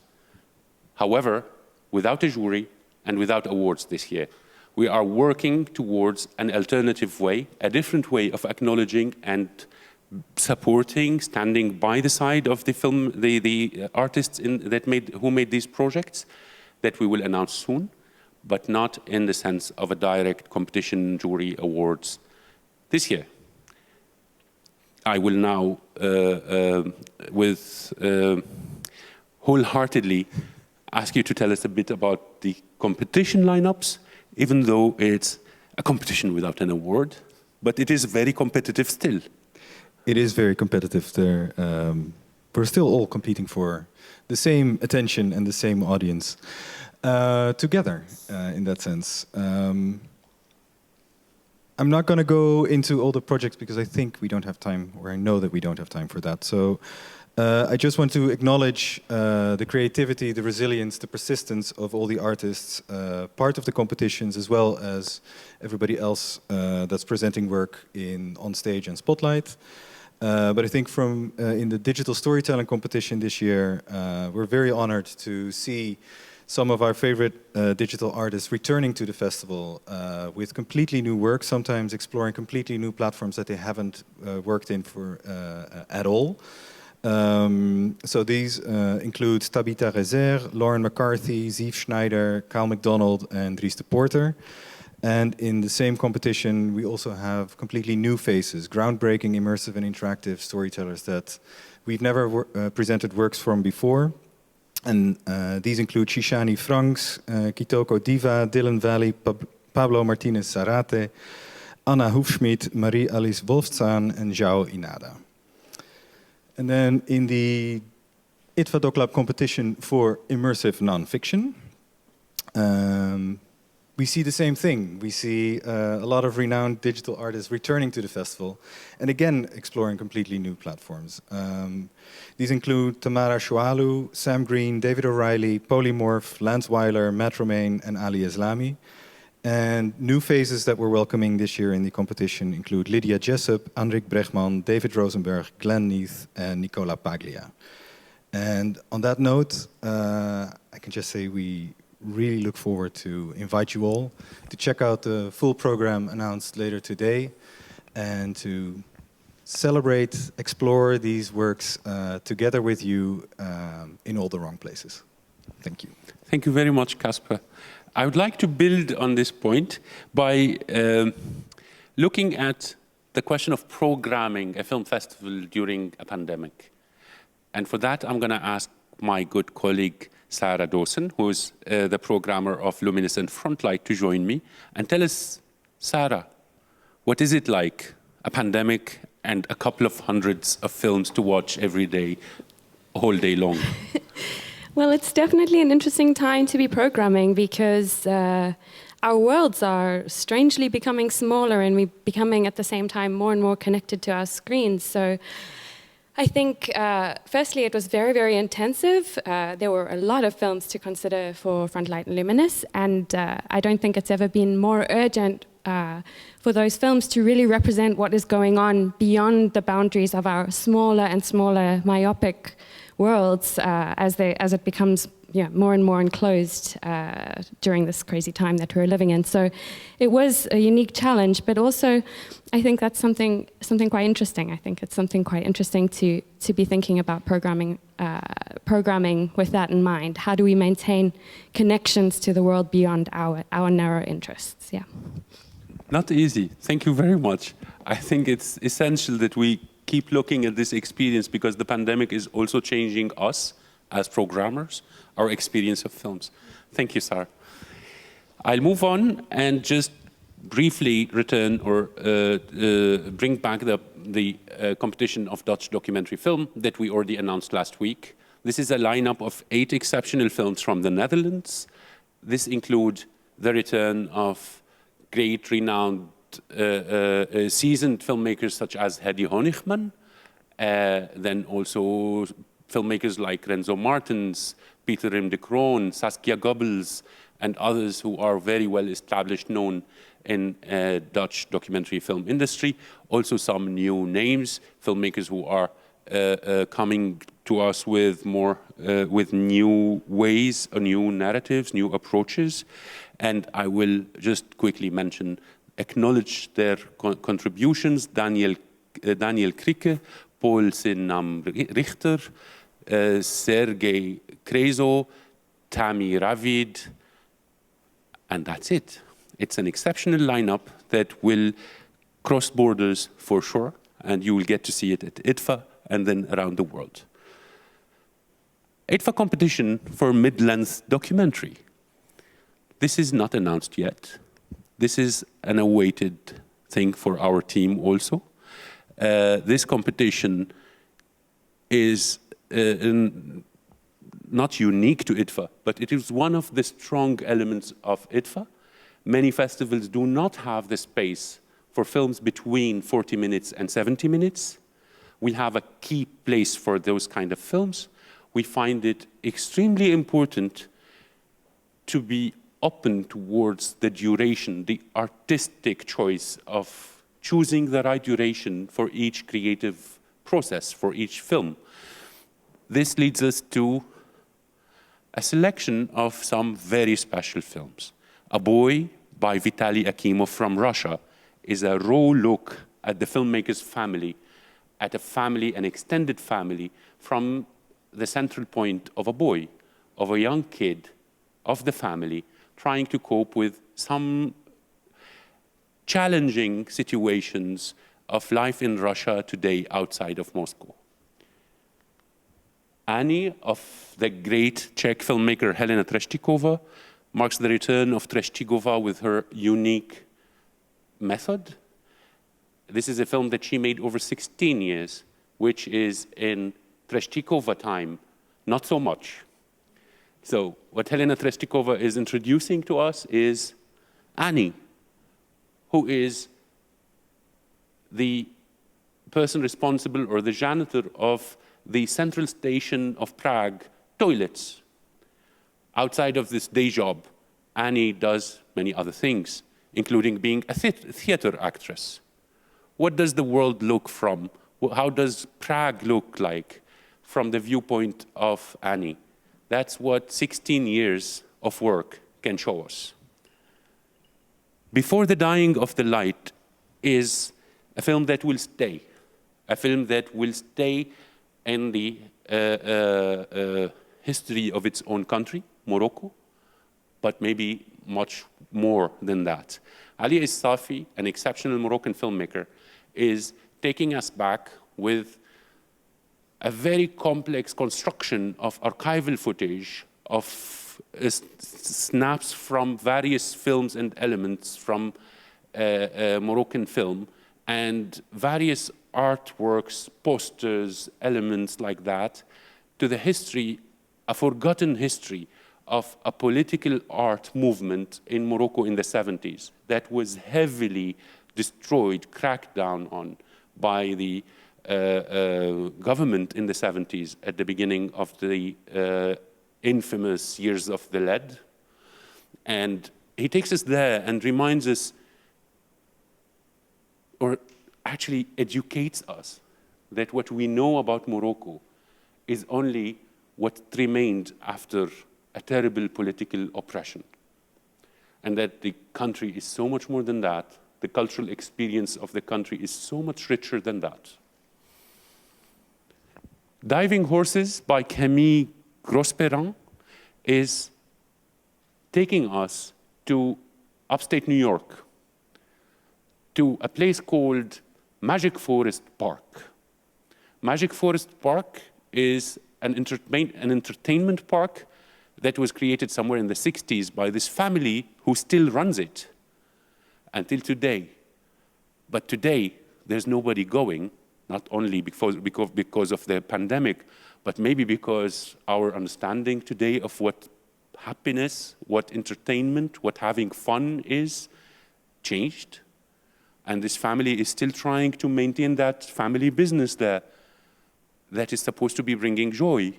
however, without a jury and without awards this year. We are working towards an alternative way, a different way of acknowledging and supporting, standing by the side of the film, the artists who made these projects, that we will announce soon, but not in the sense of a direct competition jury awards this year. I will now, wholeheartedly ask you to tell us a bit about the competition lineups, even though it's a competition without an award, but it is very competitive still. It is very competitive there. We're still all competing for the same attention and the same audience together, in that sense. I'm not going to go into all the projects because I think we don't have time, or I know that we don't have time for that. So I just want to acknowledge the creativity, the resilience, the persistence of all the artists, part of the competitions, as well as everybody else that's presenting work on stage and Spotlight. But I think from in the digital storytelling competition this year, we're very honored to see some of our favorite digital artists returning to the festival with completely new work, sometimes exploring completely new platforms that they haven't worked in for at all. So these include Tabitha Rezer, Lauren McCarthy, Ziv Schneider, Kyle McDonald, and Dries de Porter. And in the same competition, we also have completely new faces, groundbreaking, immersive, and interactive storytellers that we've never presented works from before. And these include Shishani Franks, Kitoko Diva, Dylan Valley, Pablo Martinez Zarate, Anna Hoefschmidt, Marie-Alice Wolfzahn, and João Inada. And then in the IDFA Doc Lab competition for immersive nonfiction, we see the same thing. We see a lot of renowned digital artists returning to the festival and again exploring completely new platforms. These include Tamara Shualu, Sam Green, David O'Reilly, Polymorph, Lance Weiler, Matt Romain, and Ali Islami. And new faces that we're welcoming this year in the competition include Lydia Jessup, Andrik Bregman, David Rosenberg, Glenn Neath, and Nicola Paglia. And on that note, I can just say we really look forward to invite you all to check out the full program announced later today and to celebrate, explore these works together with you in all the wrong places. Thank you. Thank you very much, Casper. I would like to build on this point by looking at the question of programming a film festival during a pandemic. And for that, I'm going to ask my good colleague, Sarah Dawson, who is the programmer of Luminous and Frontlight, to join me and tell us, Sarah, what is it like, a pandemic and a couple of hundreds of films to watch every day, a whole day long? Well, it's definitely an interesting time to be programming because our worlds are strangely becoming smaller and we're becoming at the same time more and more connected to our screens. So I think, firstly, it was very, very intensive. There were a lot of films to consider for Frontlight and Luminous, and I don't think it's ever been more urgent for those films to really represent what is going on beyond the boundaries of our smaller and smaller myopic worlds as it becomes more and more enclosed during this crazy time that we're living in. So it was a unique challenge, but also I think that's something quite interesting. I think it's something quite interesting to be thinking about programming with that in mind. How do we maintain connections to the world beyond our narrow interests? Yeah. Not easy. Thank you very much. I think it's essential that we keep looking at this experience because the pandemic is also changing us as programmers, our experience of films. Thank you, Sarah. I'll move on and just briefly return or bring back the competition of Dutch documentary film that we already announced last week. This is a lineup of 8 exceptional films from the Netherlands. This includes the return of great, renowned, seasoned filmmakers such as Hedy Honigman, then also filmmakers like Renzo Martens, Peter Rim de Kroon, Saskia Goebbels, and others who are very well established, known in Dutch documentary film industry. Also some new names, filmmakers who are coming to us with with new ways, new narratives, new approaches. And I will just quickly acknowledge their contributions: Daniel Krikke, Paul Sinam Richter, Sergei Kreso, Tammy Ravid, and that's it. It's an exceptional lineup that will cross borders for sure, and you will get to see it at IDFA and then around the world. IDFA competition for mid-length documentary. This is not announced yet. This is an awaited thing for our team also. This competition is not unique to IDFA, but it is one of the strong elements of IDFA. Many festivals do not have the space for films between 40 minutes and 70 minutes. We have a key place for those kind of films. We find it extremely important to be open towards the duration, the artistic choice of choosing the right duration for each creative process, for each film. This leads us to a selection of some very special films. A Boy by Vitaly Akimov from Russia is a raw look at the filmmaker's family, at a family, an extended family, from the central point of a boy, of a young kid, of the family, trying to cope with some challenging situations of life in Russia today outside of Moscow. Annie, of the great Czech filmmaker Helena Treštiková, marks the return of Treštiková with her unique method. This is a film that she made over 16 years, which is in Treštiková time, not so much. So what Helena Treštiková is introducing to us is Annie, who is the person responsible or the janitor of the central station of Prague toilets. Outside of this day job, Annie does many other things, including being a theater actress. What does the world look from? How does Prague look like from the viewpoint of Annie? That's what 16 years of work can show us. Before the Dying of the Light is a film that will stay, a film that will stay in the history of its own country, Morocco, but maybe much more than that. Ali Safi, an exceptional Moroccan filmmaker, is taking us back with a very complex construction of archival footage, of snaps from various films and elements from Moroccan film, and various artworks, posters, elements like that, to the history, a forgotten history of a political art movement in Morocco in the 70s that was heavily destroyed, cracked down on by the government in the 70s at the beginning of the infamous years of the lead. And he takes us there and reminds us, or actually educates us, that what we know about Morocco is only what remained after a terrible political oppression. And that the country is so much more than that. The cultural experience of the country is so much richer than that. Diving Horses by Camille Grosperrin is taking us to upstate New York, to a place called Magic Forest Park. Magic Forest Park is an entertainment park that was created somewhere in the 60s by this family who still runs it until today. But today, there's nobody going, not only because of the pandemic, but maybe because our understanding today of what happiness, what entertainment, what having fun is, changed. And this family is still trying to maintain that family business there that is supposed to be bringing joy.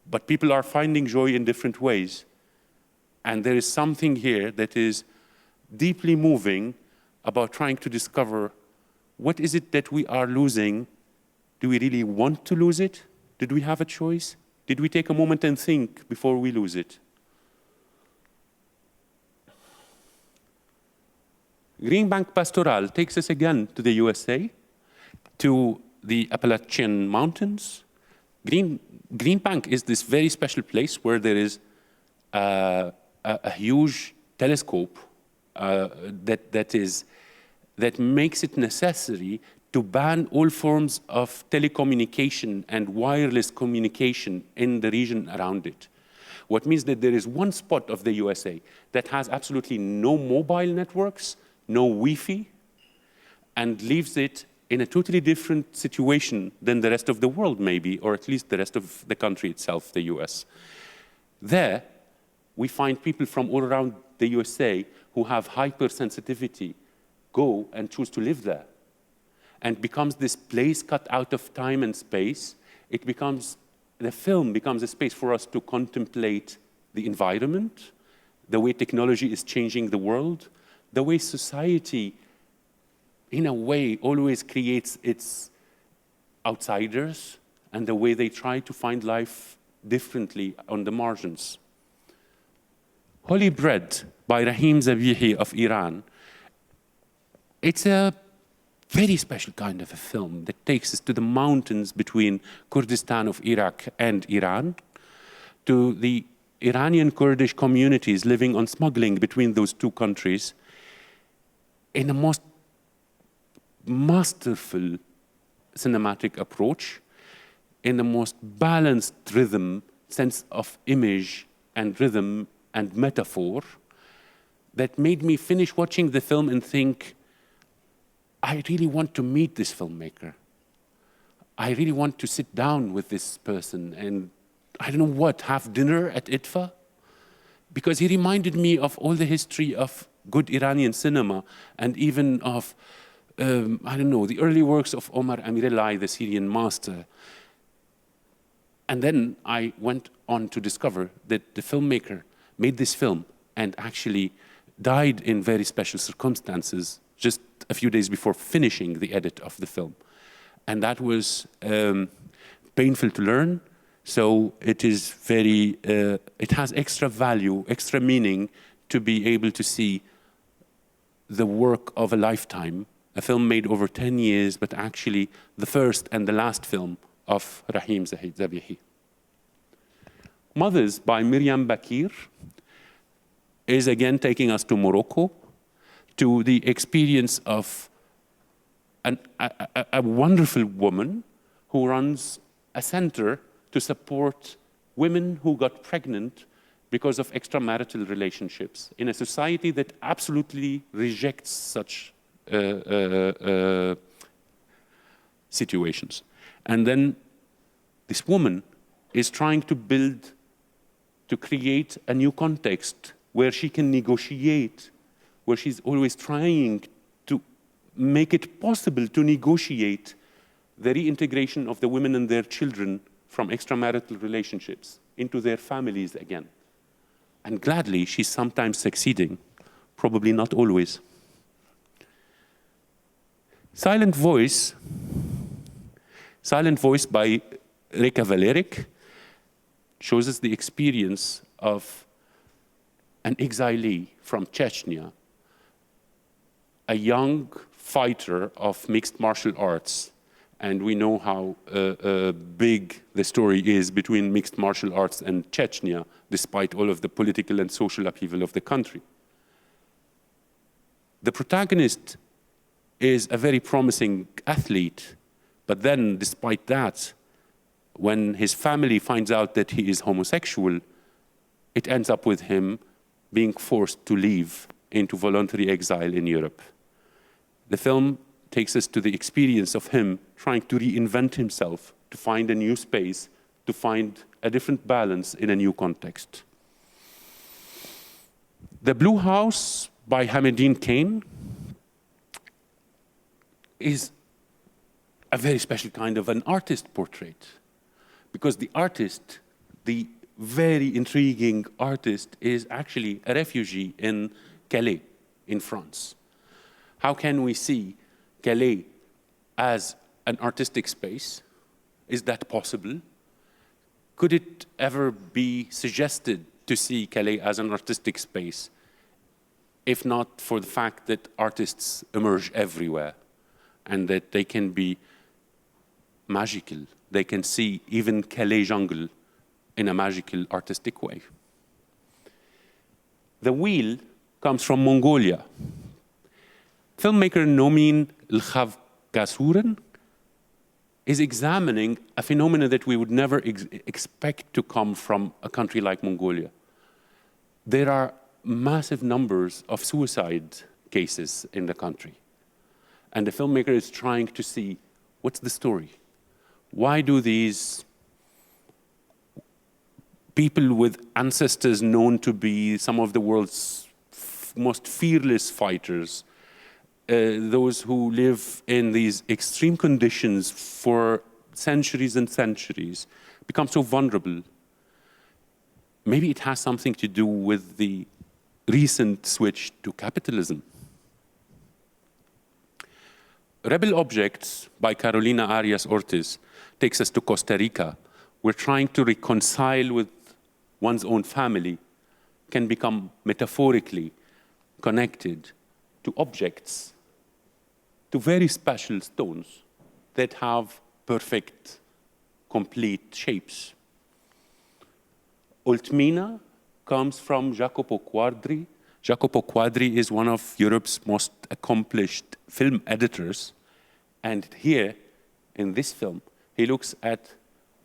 But people are finding joy in different ways. And there is something here that is deeply moving about trying to discover what is it that we are losing? Do we really want to lose it? Did we have a choice? Did we take a moment and think before we lose it? Greenbank Pastoral takes us again to the USA, to the Appalachian Mountains. Greenbank is this very special place where there is a huge telescope that makes it necessary to ban all forms of telecommunication and wireless communication in the region around it. What means that there is one spot of the USA that has absolutely no mobile networks, no Wi-Fi, and leaves it in a totally different situation than the rest of the world, maybe, or at least the rest of the country itself, the US. There, we find people from all around the USA who have hypersensitivity go and choose to live there. And becomes this place cut out of time and space. The film becomes a space for us to contemplate the environment, the way technology is changing the world, the way society, in a way, always creates its outsiders, and the way they try to find life differently on the margins. Holy Bread by Rahim Zabihi of Iran. It's a very special kind of a film that takes us to the mountains between Kurdistan of Iraq and Iran, to the Iranian Kurdish communities living on smuggling between those two countries, in a most masterful cinematic approach, in the most balanced rhythm, sense of image and rhythm and metaphor, that made me finish watching the film and think, I really want to meet this filmmaker. I really want to sit down with this person and, I don't know what, have dinner at IDFA? Because he reminded me of all the history of good Iranian cinema and even of, I don't know, the early works of Omar Amirellai, the Syrian master. And then I went on to discover that the filmmaker made this film and actually died in very special circumstances just a few days before finishing the edit of the film. And that was painful to learn. So it is very, it has extra value, extra meaning to be able to see the work of a lifetime, a film made over 10 years, but actually the first and the last film of Rahim Zabihi. Mothers by Miriam Bakir is again taking us to Morocco, to the experience of a wonderful woman who runs a center to support women who got pregnant because of extramarital relationships in a society that absolutely rejects such situations. And then this woman is trying to create a new context where she can negotiate, where she's always trying to make it possible to negotiate the reintegration of the women and their children from extramarital relationships into their families again. And gladly, she's sometimes succeeding, probably not always. Silent Voice by Reka Valeric shows us the experience of an exilee from Chechnya, a young fighter of mixed martial arts. And we know how big the story is between mixed martial arts and Chechnya, despite all of the political and social upheaval of the country. The protagonist is a very promising athlete, but then, despite that, when his family finds out that he is homosexual, it ends up with him being forced to leave into voluntary exile in Europe. The film takes us to the experience of him trying to reinvent himself, to find a new space, to find a different balance in a new context. The Blue House by Hamedine Kane is a very special kind of an artist portrait, because the artist, the very intriguing artist, is actually a refugee in Calais, in France. How can we see Calais as an artistic space? Is that possible? Could it ever be suggested to see Calais as an artistic space, if not for the fact that artists emerge everywhere and that they can be magical? They can see even Calais jungle in a magical, artistic way. The Wheel comes from Mongolia. Filmmaker Nomin Lchavkasuren is examining a phenomenon that we would never expect to come from a country like Mongolia. There are massive numbers of suicide cases in the country. And the filmmaker is trying to see, what's the story? Why do these people with ancestors known to be some of the world's most fearless fighters, those who live in these extreme conditions for centuries and centuries, become so vulnerable? Maybe it has something to do with the recent switch to capitalism. Rebel Objects by Carolina Arias Ortiz takes us to Costa Rica, where trying to reconcile with one's own family can become metaphorically connected to objects, to very special stones that have perfect, complete shapes. Ultmina comes from Jacopo Quadri. Jacopo Quadri is one of Europe's most accomplished film editors. And here, in this film, he looks at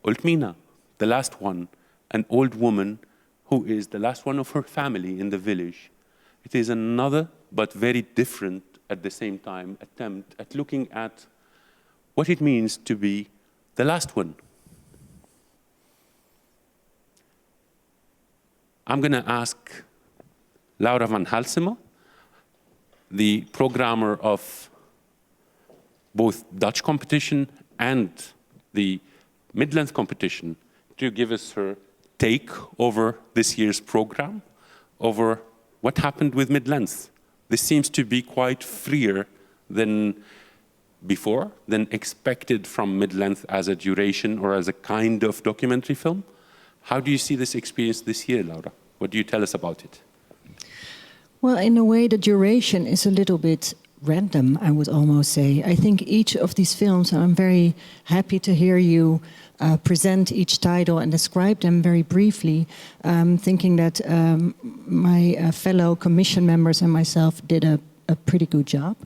Ultmina, the last one, an old woman who is the last one of her family in the village. It is another, but very different at the same time, attempt at looking at what it means to be the last one. I'm going to ask Laura van Halsema, the programmer of both Dutch competition and the mid-length competition, to give us her take over this year's program, over what happened with mid-length. This seems to be quite freer than before, than expected from mid-length as a duration or as a kind of documentary film. How do you see this experience this year, Laura? What do you tell us about it? Well, in a way, the duration is a little bit random, I would almost say. I think each of these films, and I'm very happy to hear you present each title and describe them very briefly, thinking that my fellow commission members and myself did a pretty good job,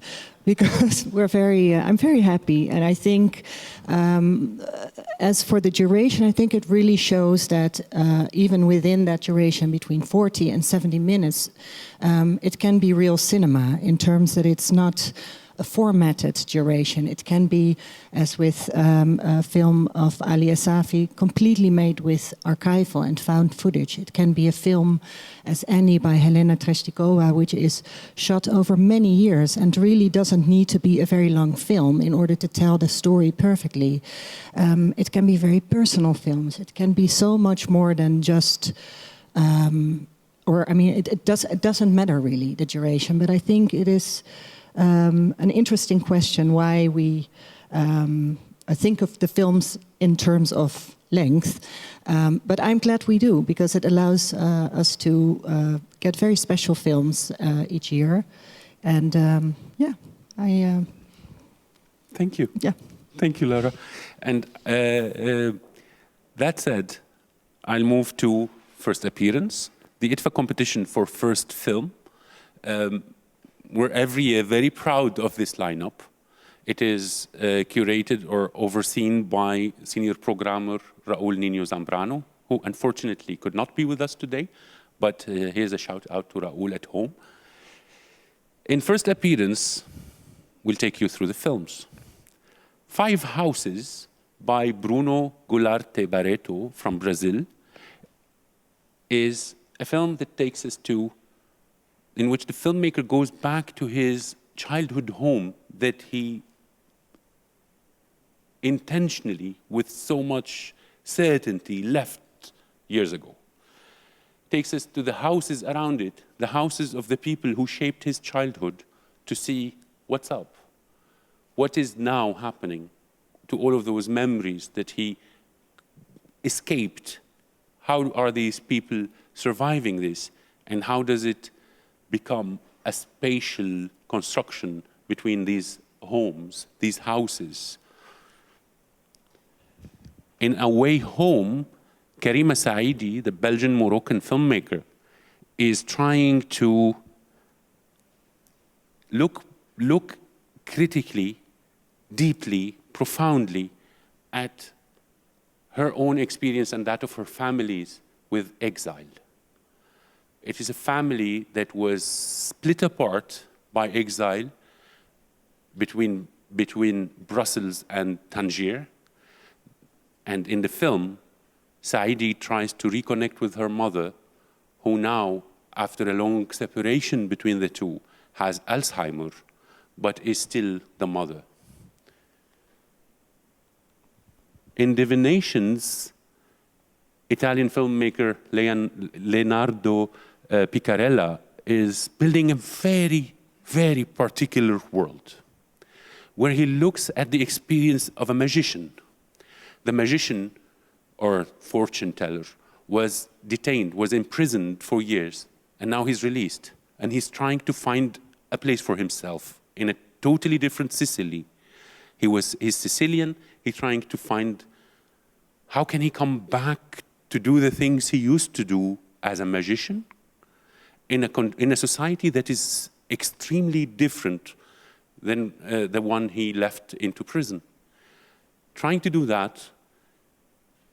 because I'm very happy. And I think, as for the duration, I think it really shows that even within that duration, between 40 and 70 minutes, it can be real cinema, in terms that it's not a formatted duration. It can be, as with a film of Ali Asafi, completely made with archival and found footage. It can be a film as Annie by Helena Trestikova, which is shot over many years and really doesn't need to be a very long film in order to tell the story perfectly. It can be very personal films. It can be so much more than just... it doesn't matter really, the duration, but I think it is an interesting question why we think of the films in terms of length. But I'm glad we do, because it allows us to get very special films each year. And Thank you. Yeah. Thank you, Laura. And that said, I'll move to first appearance. The IDFA competition for first film. We're every year very proud of this lineup. It is curated or overseen by senior programmer Raul Nino Zambrano, who unfortunately could not be with us today, but here's a shout out to Raul at home. In first appearance, we'll take you through the films. 5 Houses by Bruno Goularte Barreto from Brazil is a film that takes us to, in which the filmmaker goes back to his childhood home that he intentionally, with so much certainty, left years ago. Takes us to the houses around it, the houses of the people who shaped his childhood, to see what's up. What is now happening to all of those memories that he escaped? How are these people surviving this? And how does it become a spatial construction between these homes, these houses? In A Way Home, Karima Saidi, the Belgian-Moroccan filmmaker, is trying to look critically, deeply, profoundly at her own experience and that of her families with exile. It is a family that was split apart by exile between Brussels and Tangier. And in the film, Saidi tries to reconnect with her mother, who now, after a long separation between the two, has Alzheimer, but is still the mother. In Divinations, Italian filmmaker Leonardo Picarella is building a very, very particular world, where he looks at the experience of a magician. The magician, or fortune teller, was detained, was imprisoned for years, and now he's released. And he's trying to find a place for himself in a totally different Sicily. He's Sicilian, he's trying to find how can he come back to do the things he used to do as a magician in a society that is extremely different than the one he left into prison. Trying to do that,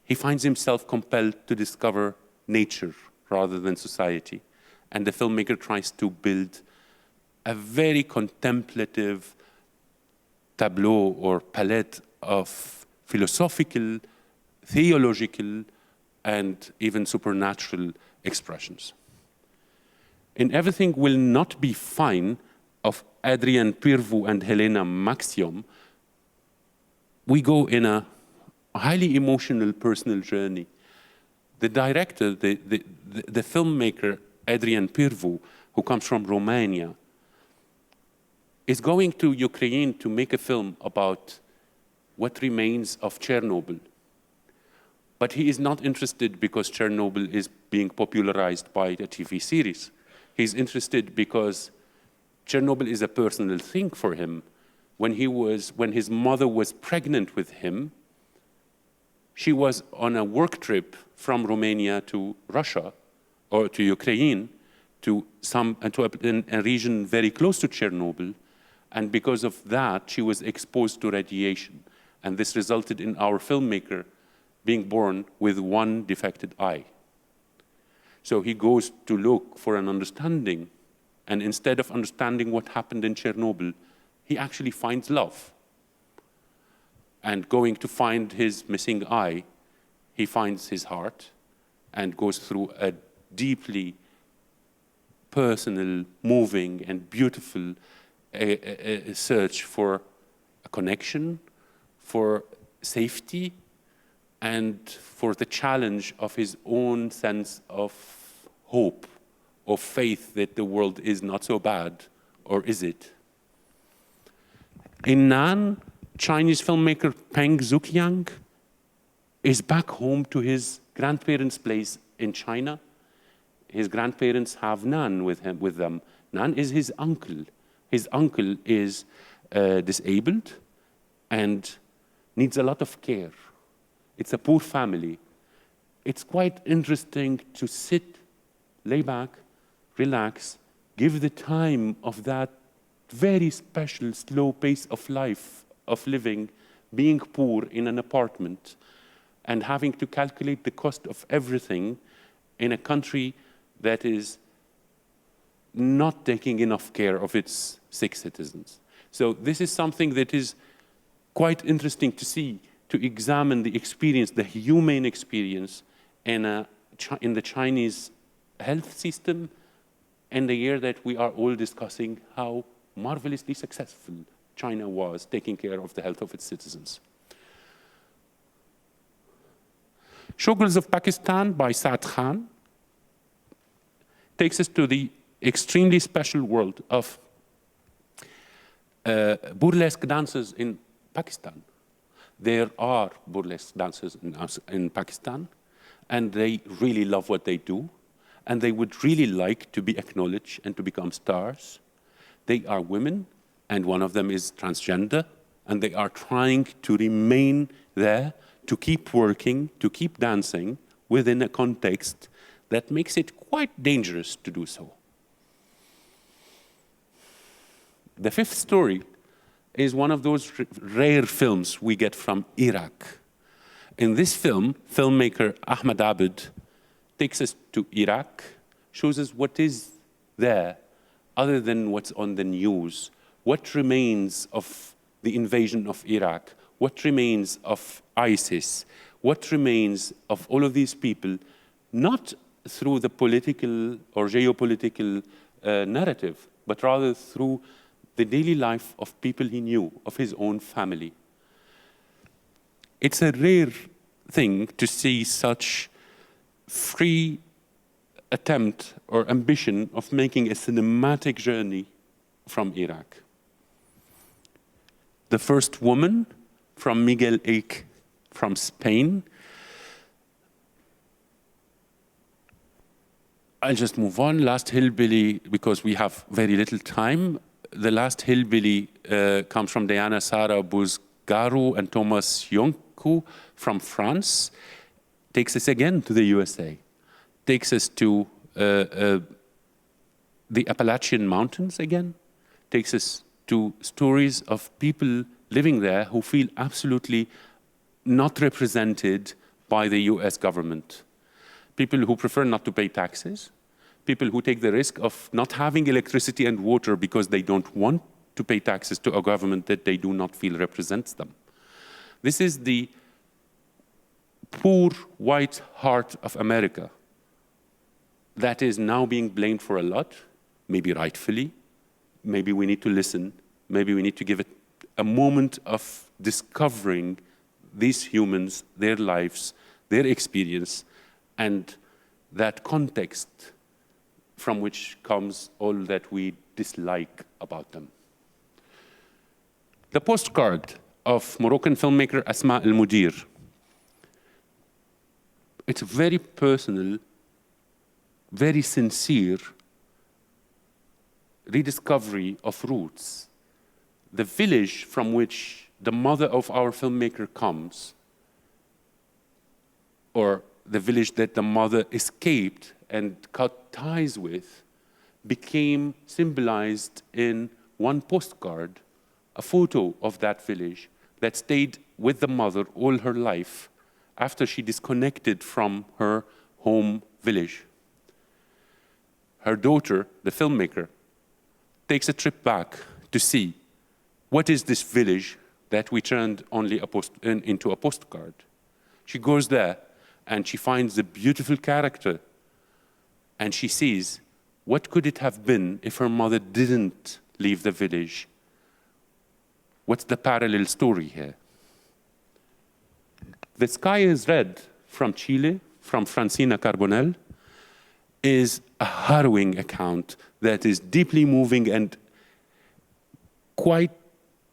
he finds himself compelled to discover nature rather than society. And the filmmaker tries to build a very contemplative tableau or palette of philosophical, theological, and even supernatural expressions. In Everything Will Not Be Fine of Adrian Pirvu and Helena Maxiom, we go in a highly emotional personal journey. The director, the filmmaker, Adrian Pirvu, who comes from Romania, is going to Ukraine to make a film about what remains of Chernobyl. But he is not interested because Chernobyl is being popularized by a TV series. He's interested because Chernobyl is a personal thing for him. When his mother was pregnant with him, she was on a work trip from Romania to Russia, or to Ukraine, to a region very close to Chernobyl, and because of that, she was exposed to radiation. And this resulted in our filmmaker being born with one defected eye. So he goes to look for an understanding, and instead of understanding what happened in Chernobyl, he actually finds love. And going to find his missing eye, he finds his heart and goes through a deeply personal, moving, and beautiful search for a connection, for safety, and for the challenge of his own sense of hope, of faith that the world is not so bad, or is it? In Nan, Chinese filmmaker Peng Zuqiang is back home to his grandparents' place in China. His grandparents have Nan with them. Nan is his uncle. His uncle is disabled and needs a lot of care. It's a poor family. It's quite interesting to sit, lay back, relax, give the time of that very special, slow pace of life, of living, being poor in an apartment, and having to calculate the cost of everything in a country that is not taking enough care of its sick citizens. So this is something that is quite interesting to see, to examine the experience, the humane experience in the Chinese health system in the year that we are all discussing how marvelously successful China was taking care of the health of its citizens. Showgirls of Pakistan by Saad Khan takes us to the extremely special world of burlesque dancers in Pakistan. There are burlesque dancers in Pakistan, and they really love what they do, and they would really like to be acknowledged and to become stars. They are women, and one of them is transgender, and they are trying to remain there, to keep working, to keep dancing within a context that makes it quite dangerous to do so. The fifth story is one of those rare films we get from Iraq. In this film, filmmaker Ahmed Abid takes us to Iraq, shows us what is there other than what's on the news, what remains of the invasion of Iraq, what remains of ISIS, what remains of all of these people, not through the political or geopolitical narrative, but rather through the daily life of people he knew, of his own family. It's a rare thing to see such free attempt or ambition of making a cinematic journey from Iraq. The First Woman from Miguel Eich from Spain. I'll just move on. Last Hillbilly, because we have very little time. The Last Hillbilly comes from Diana Sara Buzgaru and Thomas Yonku from France. Takes us again to the USA. Takes us to the Appalachian Mountains again. Takes us to stories of people living there who feel absolutely not represented by the US government. People who prefer not to pay taxes, people who take the risk of not having electricity and water because they don't want to pay taxes to a government that they do not feel represents them. This is the poor white heart of America that is now being blamed for a lot, maybe rightfully. Maybe we need to listen. Maybe we need to give it a moment of discovering these humans, their lives, their experience, and that context from which comes all that we dislike about them. The postcard of Moroccan filmmaker Asma El Mudir. It's a very personal, very sincere rediscovery of roots. The village from which the mother of our filmmaker comes, or the village that the mother escaped and cut ties with, became symbolized in one postcard, a photo of that village that stayed with the mother all her life after she disconnected from her home village. Her daughter, the filmmaker, takes a trip back to see what is this village that we turned only into a postcard? She goes there and she finds a beautiful character and she sees, what could it have been if her mother didn't leave the village? What's the parallel story here? The Sky is Red from Chile, from Francina Carbonell, is a harrowing account that is deeply moving and quite,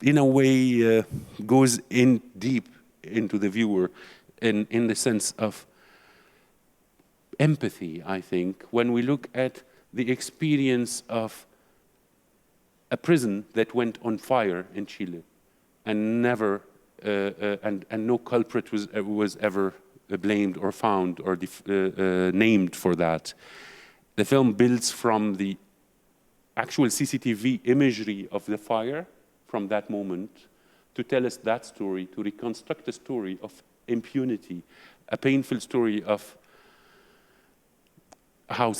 in a way, goes in deep into the viewer in the sense of empathy, I think, when we look at the experience of a prison that went on fire in Chile and never, and no culprit was ever blamed or found or named for that. The film builds from the actual CCTV imagery of the fire from that moment to tell us that story, to reconstruct a story of impunity, a painful story of how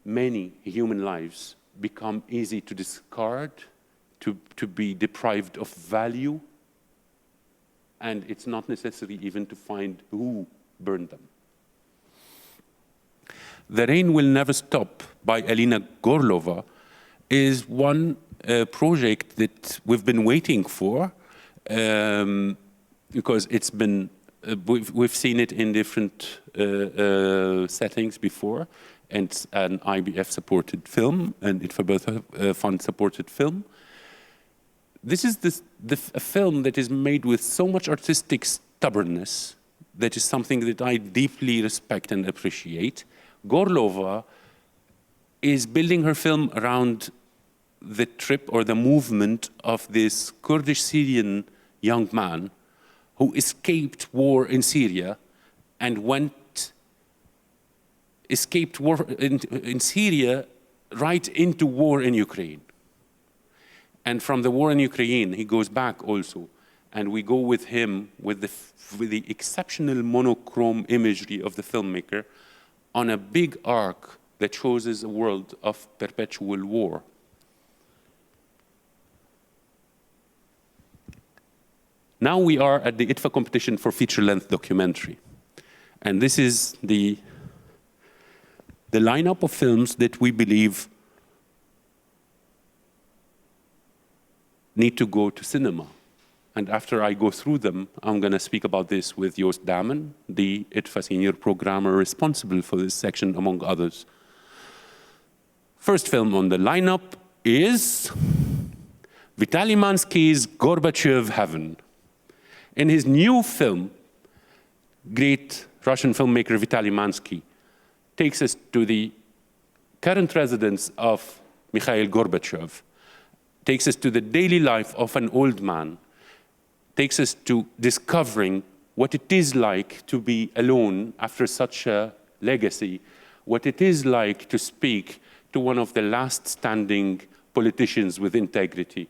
many human lives become easy to discard, to be deprived of value, and it's not necessary even to find who burned them. The Rain Will Never Stop by Alina Gorlova is one project that we've been waiting for because it's been, we've seen it in different settings before, and it's an IBF-supported film, and IDFA fund-supported film. This is a film that is made with so much artistic stubbornness that is something that I deeply respect and appreciate. Gorlova is building her film around the trip or the movement of this Kurdish Syrian young man who escaped war in Syria and escaped war in Syria right into war in Ukraine. And from the war in Ukraine, he goes back also. And we go with him with the exceptional monochrome imagery of the filmmaker on a big arc that shows us a world of perpetual war. Now we are at the IDFA competition for feature-length documentary. And this is the lineup of films that we believe need to go to cinema. And after I go through them, I'm going to speak about this with Joost Damen, the IDFA senior programmer responsible for this section, among others. First film on the lineup is Vitaly Mansky's Gorbachev Heaven. In his new film, great Russian filmmaker Vitaly Mansky takes us to the current residence of Mikhail Gorbachev, takes us to the daily life of an old man, takes us to discovering what it is like to be alone after such a legacy, what it is like to speak to one of the last standing politicians with integrity.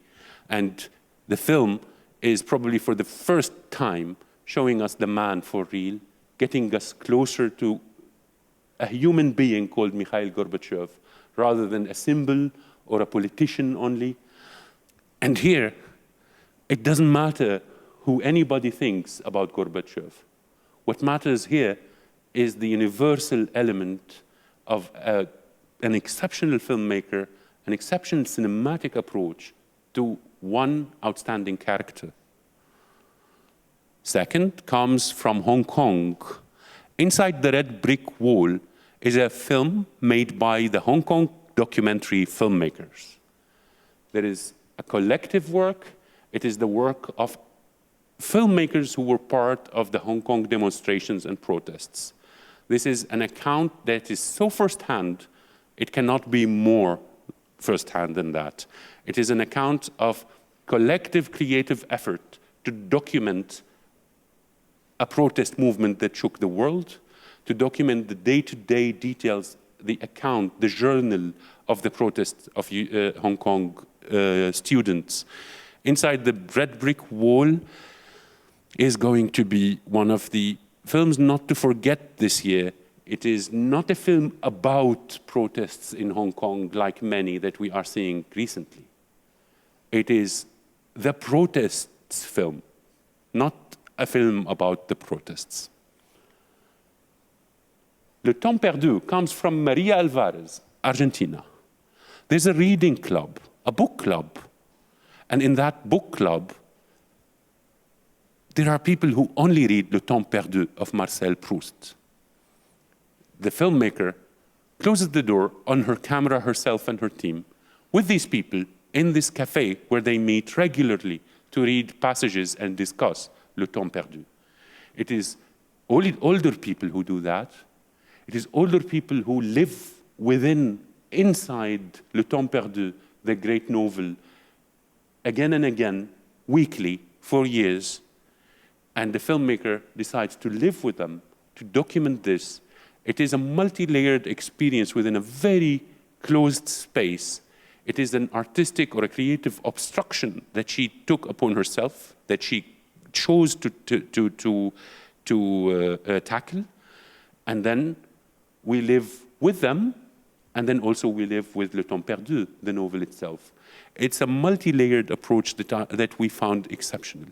And the film is probably for the first time showing us the man for real, getting us closer to a human being called Mikhail Gorbachev, rather than a symbol or a politician only. And here, it doesn't matter who anybody thinks about Gorbachev. What matters here is the universal element of an exceptional filmmaker, an exceptional cinematic approach to one outstanding character. Second comes from Hong Kong. Inside the Red Brick Wall is a film made by the Hong Kong documentary filmmakers. There is a collective work. It is the work of filmmakers who were part of the Hong Kong demonstrations and protests. This is an account that is so firsthand, it cannot be more firsthand than that. It is an account of collective creative effort to document a protest movement that shook the world, to document the day-to-day details, the account, the journal of the protests of Hong Kong students. Inside the Red Brick Wall is going to be one of the films not to forget this year. It is not a film about protests in Hong Kong like many that we are seeing recently. It is the protests film, not a film about the protests. Le Temps Perdu comes from Maria Alvarez, Argentina. There's a reading club, a book club. And in that book club, there are people who only read Le Temps Perdu of Marcel Proust. The filmmaker closes the door on her camera, herself and her team, with these people in this cafe where they meet regularly to read passages and discuss Le Temps Perdu. It is older people who do that. It is older people who live inside Le Temps Perdu, the great novel, again and again, weekly, for years. And the filmmaker decides to live with them, to document this. It is a multi-layered experience within a very closed space. It is an artistic or a creative obstruction that she took upon herself, that she chose to tackle. And then we live with them, and then also we live with Le Temps Perdu, the novel itself. It's a multi-layered approach that we found exceptional.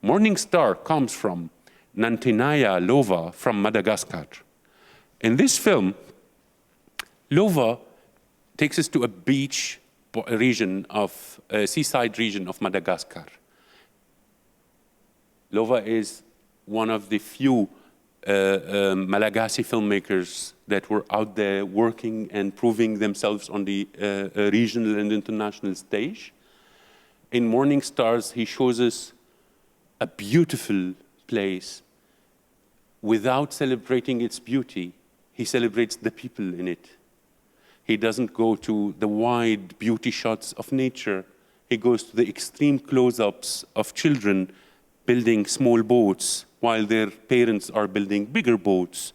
Morning Star comes from Nantinaya Lova from Madagascar. In this film, Lova takes us to a beach region of, a seaside region of Madagascar. Lova is one of the few Malagasy filmmakers that were out there working and proving themselves on the regional and international stage. In Morning Stars, he shows us a beautiful place. Without celebrating its beauty, he celebrates the people in it. He doesn't go to the wide beauty shots of nature. He goes to the extreme close-ups of children building small boats while their parents are building bigger boats.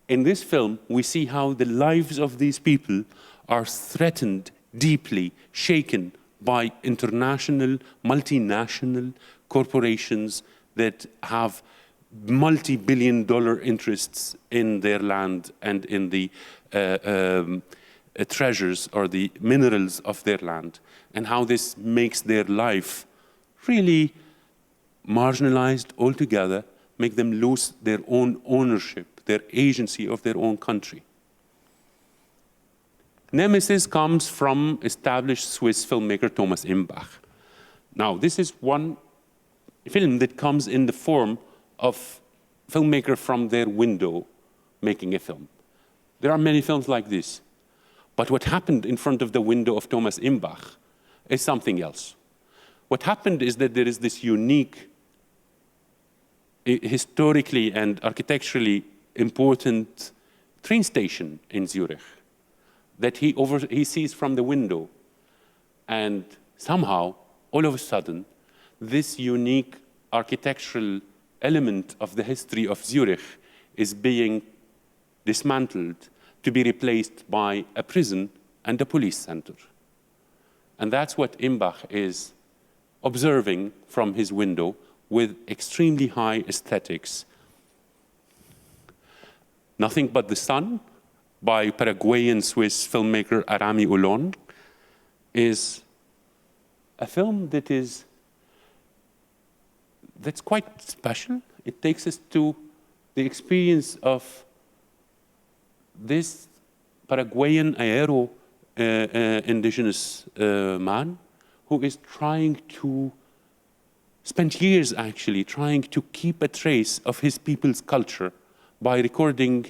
In this film, we see how the lives of these people are threatened, deeply shaken by international, multinational corporations that have multi-billion-dollar interests in their land and in the treasures or the minerals of their land, and how this makes their life really marginalized altogether, make them lose their own ownership, their agency of their own country. Nemesis comes from established Swiss filmmaker Thomas Imbach. Now, this is one film that comes in the form of filmmaker from their window making a film. There are many films like this. But what happened in front of the window of Thomas Imbach is something else. What happened is that there is this unique, historically and architecturally important train station in Zurich that he sees from the window. And somehow, all of a sudden, this unique architectural element of the history of Zurich is being dismantled to be replaced by a prison and a police center. And that's what Imbach is observing from his window with extremely high aesthetics. Nothing But the Sun by Paraguayan-Swiss filmmaker Arami Ulon is a film that's quite special. It takes us to the experience of this Paraguayan Aero indigenous man who is trying to spend years actually trying to keep a trace of his people's culture by recording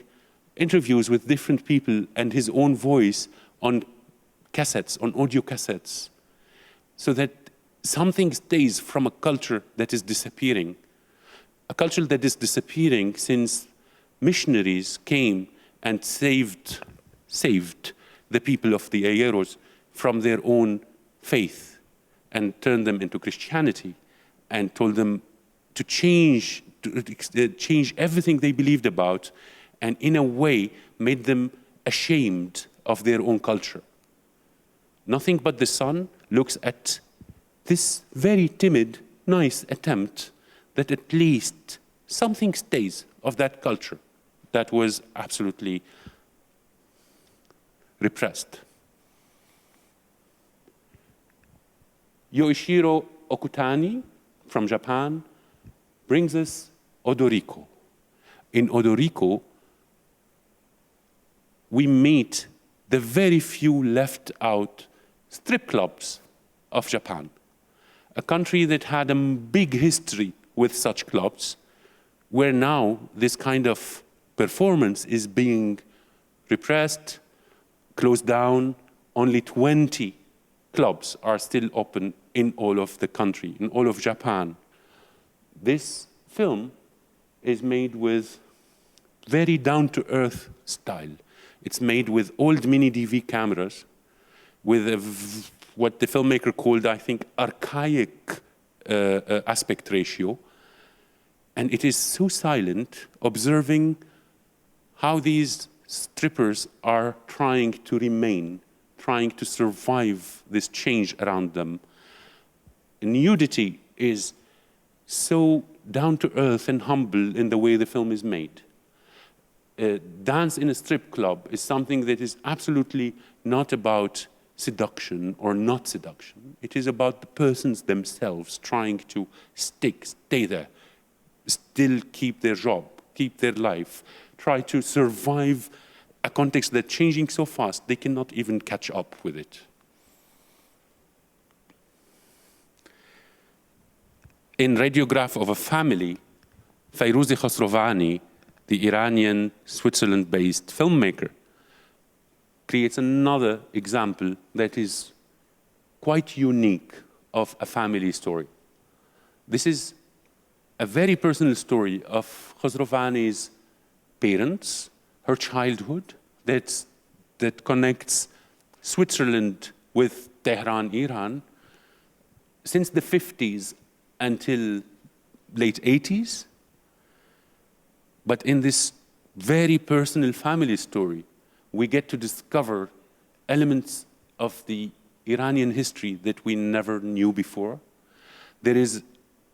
interviews with different people and his own voice on cassettes, on audio cassettes, so that something stays from a culture that is disappearing. A culture that is disappearing since missionaries came and saved the people of the Aeros from their own faith and turned them into Christianity and told them to change everything they believed about, and in a way made them ashamed of their own culture. Nothing But the Sun looks at this very timid, nice attempt that at least something stays of that culture that was absolutely repressed. Yoichiro Okutani from Japan brings us Odoriko. In Odoriko, we meet the very few left out strip clubs of Japan, a country that had a big history with such clubs, where now this kind of performance is being repressed, closed down. Only 20 clubs are still open in all of the country, in all of Japan. This film is made with very down-to-earth style. It's made with old mini DV cameras, with what the filmmaker called, I think, archaic aspect ratio. And it is so silent, observing how these strippers are trying to remain, trying to survive this change around them. Nudity is so down-to-earth and humble in the way the film is made. Dance in a strip club is something that is absolutely not about seduction or not seduction. It is about the persons themselves trying to stay there, still keep their job, keep their life, try to survive a context that's changing so fast they cannot even catch up with it. In Radiograph of a Family, Fairuzi Khosrovani, the Iranian, Switzerland-based filmmaker, creates another example that is quite unique of a family story. This is a very personal story of Khosrovani's parents, her childhood, that connects Switzerland with Tehran, Iran, since the 50s until late 80s. But in this very personal family story, we get to discover elements of the Iranian history that we never knew before. There is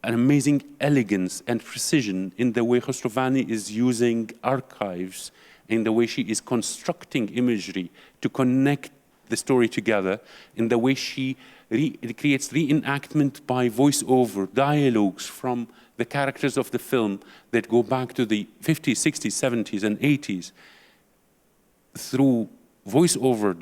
an amazing elegance and precision in the way Khosrovani is using archives, in the way she is constructing imagery to connect the story together, in the way she creates reenactment by voiceover, dialogues from the characters of the film that go back to the 50s, 60s, 70s, and 80s, through voiceover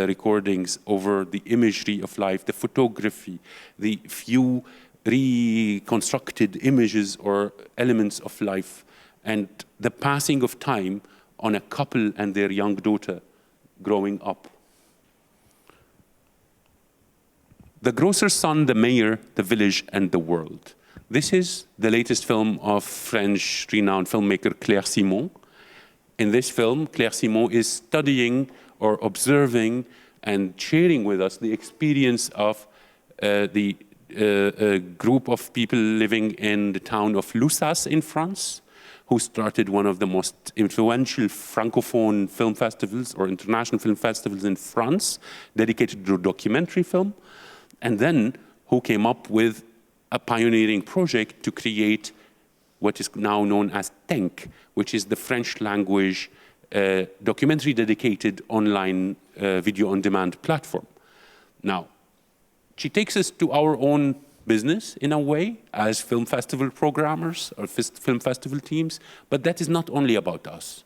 recordings over the imagery of life, the photography, the few reconstructed images or elements of life, and the passing of time on a couple and their young daughter growing up. The Grocer's Son, the Mayor, the Village, and the World. This is the latest film of French renowned filmmaker Claire Simon. In this film, Claire Simon is studying or observing and sharing with us the experience of the group of people living in the town of Lussas in France, who started one of the most influential Francophone film festivals or international film festivals in France, dedicated to documentary film, and then who came up with a pioneering project to create what is now known as TENK, which is the French language documentary dedicated online video-on-demand platform. Now, she takes us to our own business in a way as film festival programmers or film festival teams, but that is not only about us,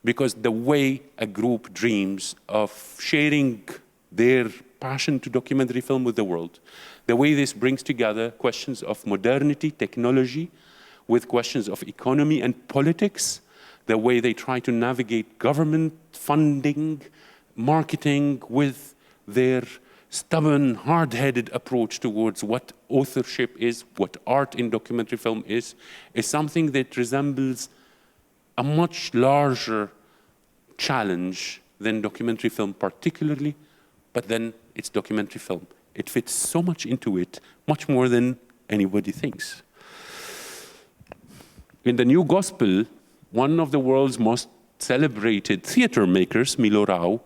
because the way a group dreams of sharing their passion to documentary film with the world, the way this brings together questions of modernity, technology, with questions of economy and politics, the way they try to navigate government funding, marketing with their stubborn, hard-headed approach towards what authorship is, what art in documentary film is something that resembles a much larger challenge than documentary film particularly, but then it's documentary film. It fits so much into it, much more than anybody thinks. In the New Gospel, one of the world's most celebrated theater makers, Milo Rau,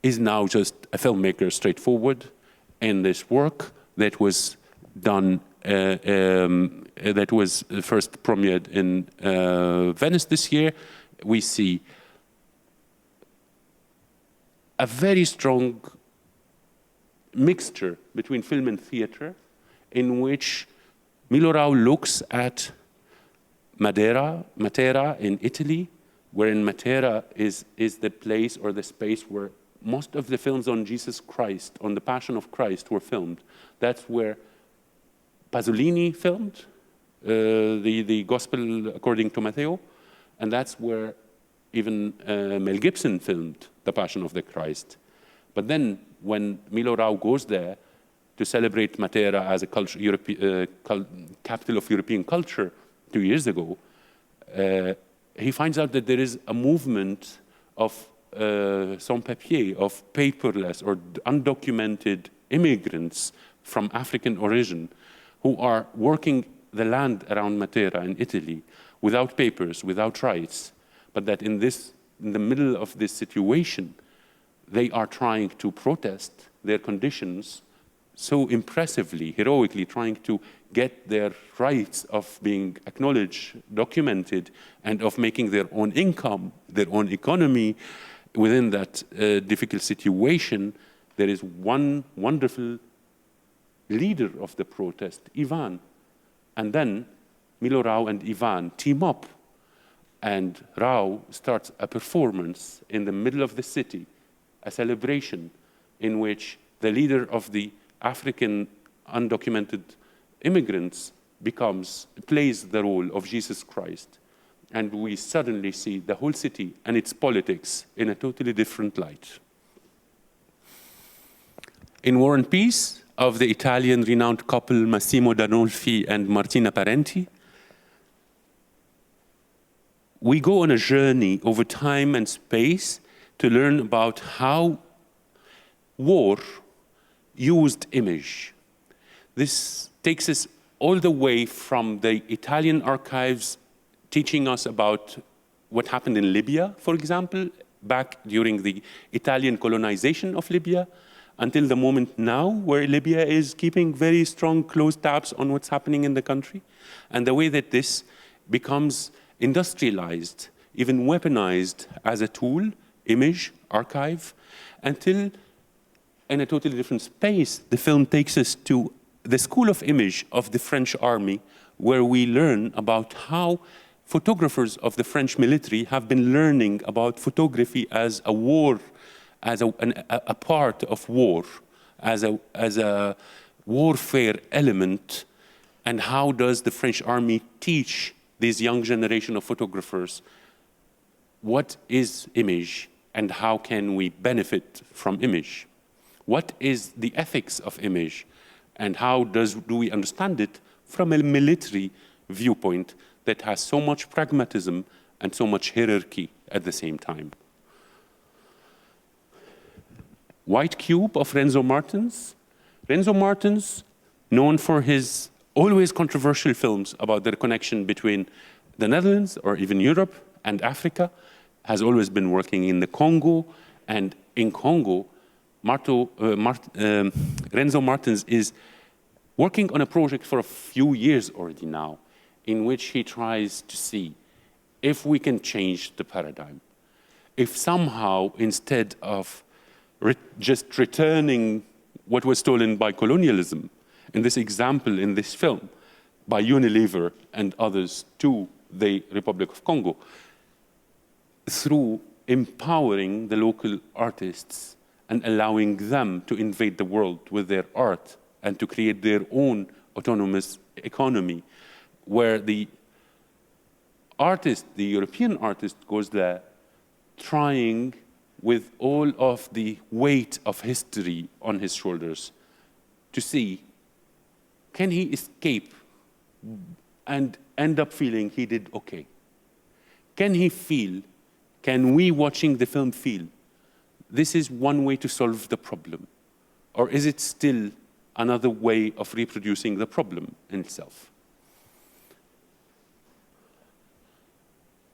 is now just a filmmaker straightforward. In this work that was done, that was first premiered in Venice this year, we see a very strong mixture between film and theater in which Milo Rau looks at Matera in Italy, wherein Matera is the place or the space where most of the films on Jesus Christ, on the Passion of Christ, were filmed. That's where Pasolini filmed the Gospel according to Matthew, and that's where even Mel Gibson filmed the Passion of the Christ. But then when Milo Rau goes there to celebrate Matera as a capital of European culture 2 years ago, he finds out that there is a movement of sans-papiers, of paperless or undocumented immigrants from African origin who are working the land around Matera in Italy without papers, without rights, but that in the middle of this situation, they are trying to protest their conditions so impressively, heroically, trying to get their rights of being acknowledged, documented, and of making their own income, their own economy within that difficult situation. There is one wonderful leader of the protest, Ivan. And then Milo Rau and Ivan team up, and Rau starts a performance in the middle of the city, a celebration in which the leader of the African undocumented immigrants plays the role of Jesus Christ. And we suddenly see the whole city and its politics in a totally different light. In War and Peace, of the Italian renowned couple Massimo D'Anolfi and Martina Parenti, we go on a journey over time and space to learn about how war used image. This takes us all the way from the Italian archives teaching us about what happened in Libya, for example, back during the Italian colonization of Libya, until the moment now where Libya is keeping very strong close tabs on what's happening in the country, and the way that this becomes industrialized, even weaponized as a tool, image, archive, until in a totally different space, the film takes us to the School of Image of the French Army, where we learn about how photographers of the French military have been learning about photography as a war, as a part of war, as a warfare element, and how does the French army teach this young generation of photographers what is image and how can we benefit from image? What is the ethics of image and how do we understand it from a military viewpoint that has so much pragmatism and so much hierarchy at the same time? White Cube of Renzo Martins. Renzo Martins, known for his always controversial films about the connection between the Netherlands or even Europe and Africa, has always been working in the Congo. And in Congo, Renzo Martins is working on a project for a few years already now, in which he tries to see if we can change the paradigm. If somehow, instead of just returning what was stolen by colonialism, in this example, in this film, by Unilever and others to the Republic of Congo, through empowering the local artists and allowing them to invade the world with their art and to create their own autonomous economy, where the artist, the European artist, goes there trying with all of the weight of history on his shoulders to see, can he escape and end up feeling he did okay? Can he feel, can we watching the film feel, this is one way to solve the problem? Or is it still another way of reproducing the problem in itself?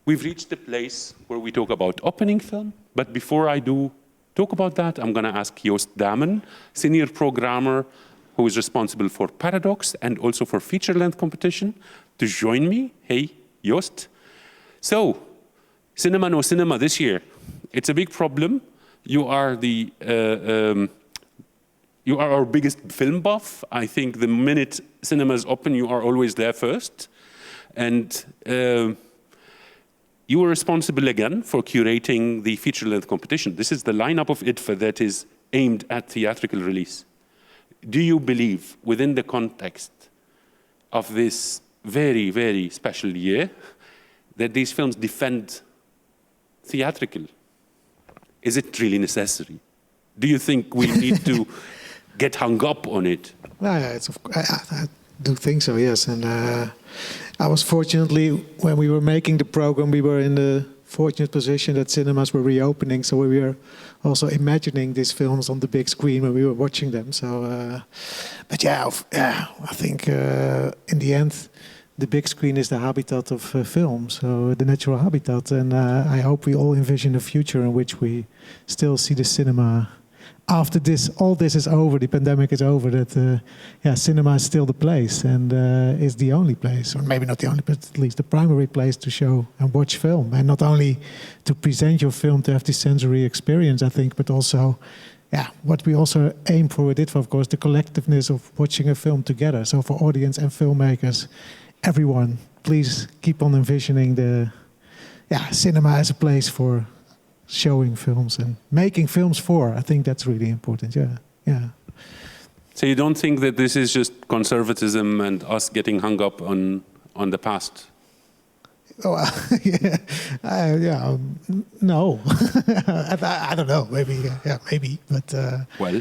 We've reached the place where we talk about opening film, but before I do talk about that, I'm going to ask Joost Damen, senior programmer who is responsible for Paradox and also for feature-length competition, to join me. Hey, Joost. So, cinema no cinema this year. It's a big problem. You are the You are our biggest film buff. I think the minute cinemas open, you are always there first. And you were responsible again for curating the feature-length competition. This is the lineup of IDFA that is aimed at theatrical release. Do you believe, within the context of this very, very special year, that these films defend theatrical? Is it really necessary? Do you think we need to get hung up on it? Yeah, I do think so, yes. And I was fortunately, when we were making the program, we were in the fortunate position that cinemas were reopening, so we were also imagining these films on the big screen when we were watching them. So, but yeah, I think in the end, the big screen is the habitat of film, so the natural habitat. And I hope we all envision a future in which we still see the cinema after all this is over, the pandemic is over, that cinema is still the place and is the only place, or maybe not the only, but at least the primary place to show and watch film. And not only to present your film, to have the sensory experience, I think, but also, what we also aim for with IDFA, of course, the collectiveness of watching a film together. So for audience and filmmakers, everyone, please keep on envisioning the cinema as a place for showing films and making films for. I think that's really important. Yeah. So you don't think that this is just conservatism and us getting hung up on the past? Oh, no. I don't know. Maybe, maybe. But well,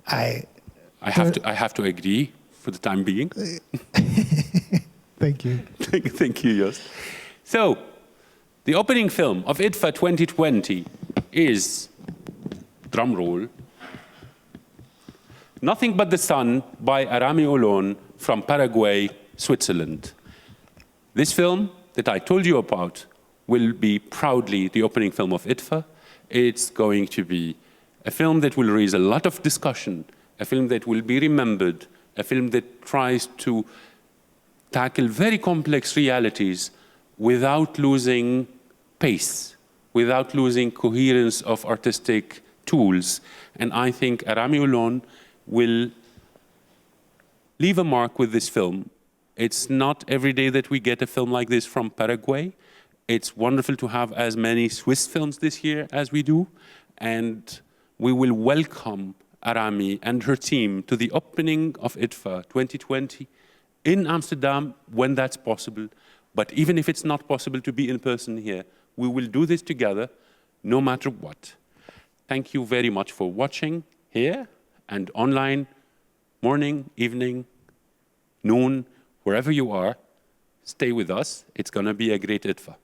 I have to agree for the time being. Thank you. Thank you, Joost. So, the opening film of IDFA 2020 is, drum roll, Nothing But the Sun by Arami Olon from Paraguay, Switzerland. This film that I told you about will be proudly the opening film of IDFA. It's going to be a film that will raise a lot of discussion, a film that will be remembered, a film that tries to tackle very complex realities without losing pace, without losing coherence of artistic tools. And I think Arami Olon will leave a mark with this film. It's not every day that we get a film like this from Paraguay. It's wonderful to have as many Swiss films this year as we do. And we will welcome Arami and her team to the opening of IDFA 2020 in Amsterdam when that's possible. But even if it's not possible to be in person here, we will do this together no matter what. Thank you very much for watching here and online, morning, evening, noon, wherever you are. Stay with us. It's going to be a great IDFA.